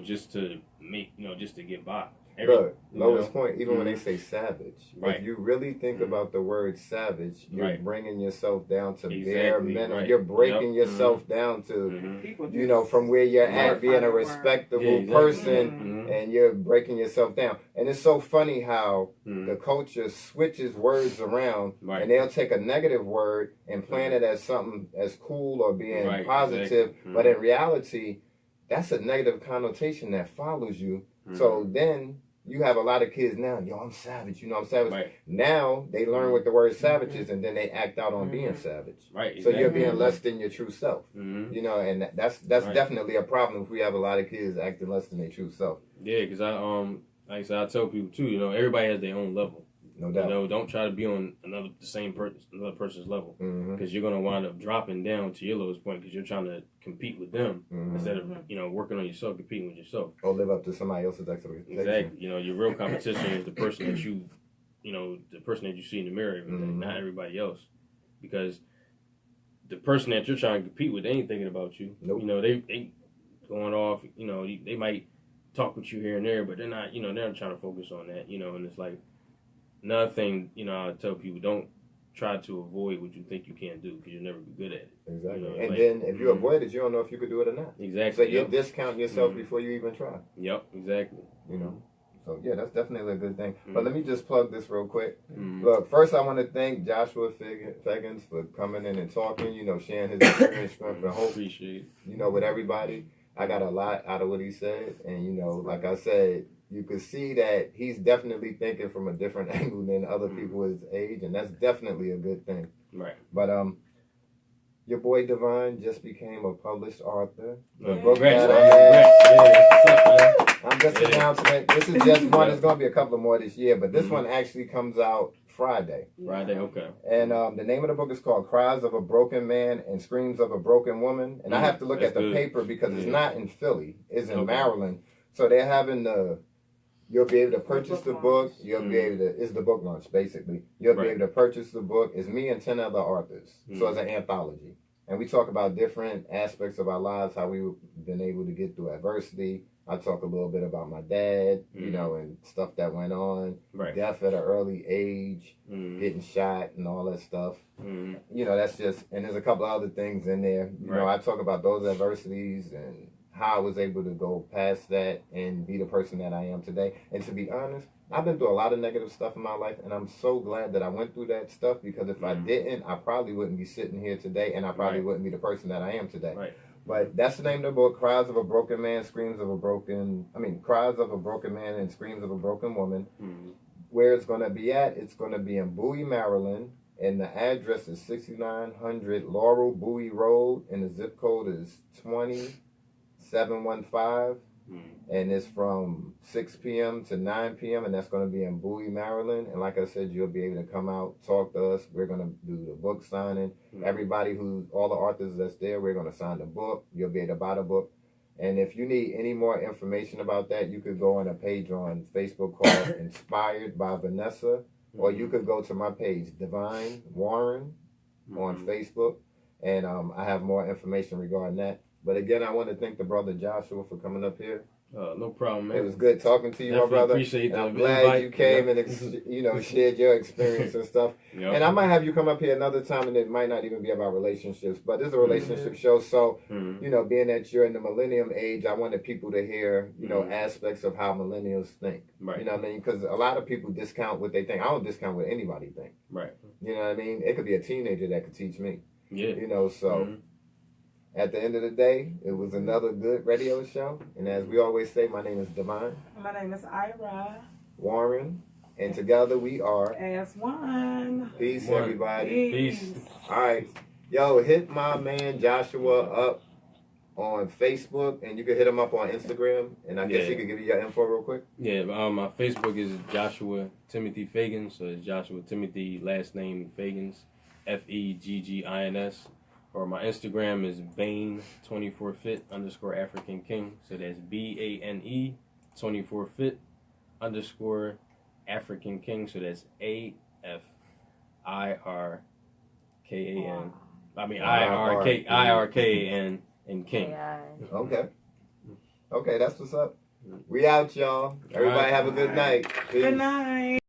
just to make, just to get by. Look, lowest point, even when they say savage, if you really think about the word savage, you're bringing yourself down to bare minimum. Right. You're breaking yourself down to, from where you're at, being a respectable person, and you're breaking yourself down. And it's so funny how the culture switches words around, and they'll take a negative word and plant it as something as cool or being positive, but in reality, that's a negative connotation that follows you. So then you have a lot of kids now, I'm savage, I'm savage. Right. Now they learn what the word savage is, and then they act out on being savage. Right. Exactly. So you're being less than your true self. And that's definitely a problem if we have a lot of kids acting less than their true self. Yeah, because like I said, I tell people too, everybody has their own level. No doubt. Don't try to be on another person's level, because you're gonna wind up dropping down to your lowest point because you're trying to compete with them instead of working on yourself, competing with yourself, or live up to somebody else's expectations. Exactly. Your real competition is the person that the person that you see in the mirror every day, not everybody else, because the person that you're trying to compete with, they ain't thinking about you. Nope. They going off. They might talk with you here and there, but they're not. They're not trying to focus on that. And it's like. Another thing, I tell people, don't try to avoid what you think you can't do because you'll never be good at it. Exactly. And then if you avoid it, you don't know if you could do it or not. Exactly. So you discount yourself before you even try. Yep, exactly. So yeah, that's definitely a good thing. But let me just plug this real quick. Look, first I want to thank Joshua Feggins for coming in and talking, sharing his experience, strength, and hope. Appreciate it. With everybody. I got a lot out of what he said. And, like I said, you could see that he's definitely thinking from a different angle than other people his age, and that's definitely a good thing. Right. But your boy Divine just became a published author. The book that I'm just announcing it. This is just one. There's going to be a couple more this year, but this one actually comes out Friday. Friday, okay. And the name of the book is called Cries of a Broken Man and Screams of a Broken Woman. And I have to look at the paper because it's not in Philly. It's in Maryland. So they're having you'll be able to purchase the book. You'll be able to, it's the book launch, basically. You'll be able to purchase the book. It's me and 10 other authors. So it's an anthology. And we talk about different aspects of our lives, how we've been able to get through adversity. I talk a little bit about my dad, and stuff that went on. Right. Death at an early age, getting shot and all that stuff. That's just, and there's a couple of other things in there. I talk about those adversities and how I was able to go past that and be the person that I am today. And to be honest, I've been through a lot of negative stuff in my life, and I'm so glad that I went through that stuff, because if I didn't, I probably wouldn't be sitting here today, and I probably wouldn't be the person that I am today. Right. But that's the name of the book, Cries of a Broken Man, Cries of a Broken Man and Screams of a Broken Woman. Where it's going to be at, it's going to be in Bowie, Maryland, and the address is 6900 Laurel Bowie Road, and the zip code is 20715. And it's from 6 p.m. to 9 p.m. and that's going to be in Bowie, Maryland. And like I said, you'll be able to come out, talk to us. We're going to do the book signing. Everybody all the authors that's there, we're going to sign the book. You'll be able to buy the book. And if you need any more information about that, you could go on a page on Facebook called Inspired by Vanessa, or you could go to my page, Divine Warren, on Facebook. And I have more information regarding that. But again, I want to thank the brother Joshua for coming up here. No problem, man. It was good talking to you, Definitely my brother. Appreciate that. I'm glad you came and shared your experience and stuff. And I might have you come up here another time, and it might not even be about relationships, but this is a relationship show. So, being that you're in the millennium age, I wanted people to hear, aspects of how millennials think. Right. You know what I mean? Because a lot of people discount what they think. I don't discount what anybody think. Right. You know what I mean? It could be a teenager that could teach me. Yeah. So... At the end of the day, it was another good radio show. And as we always say, my name is Divine. My name is Ira Warren. And together we are as one. Peace, everybody. Peace. All right. Yo, hit my man Joshua up. on Facebook, and you can hit him up on Instagram. And I guess he could give you your info real quick. Yeah, my Facebook is Joshua Timothy Feggins. So it's Joshua Timothy, last name Feggins, Feggins. Or my Instagram is Bane24fit _ African King. So that's BANE 24fit _ African King. So that's AFIRKAN. I mean IRKAN and King. Okay. Okay, that's what's up. We out, y'all. Everybody have a good night. Peace. Good night.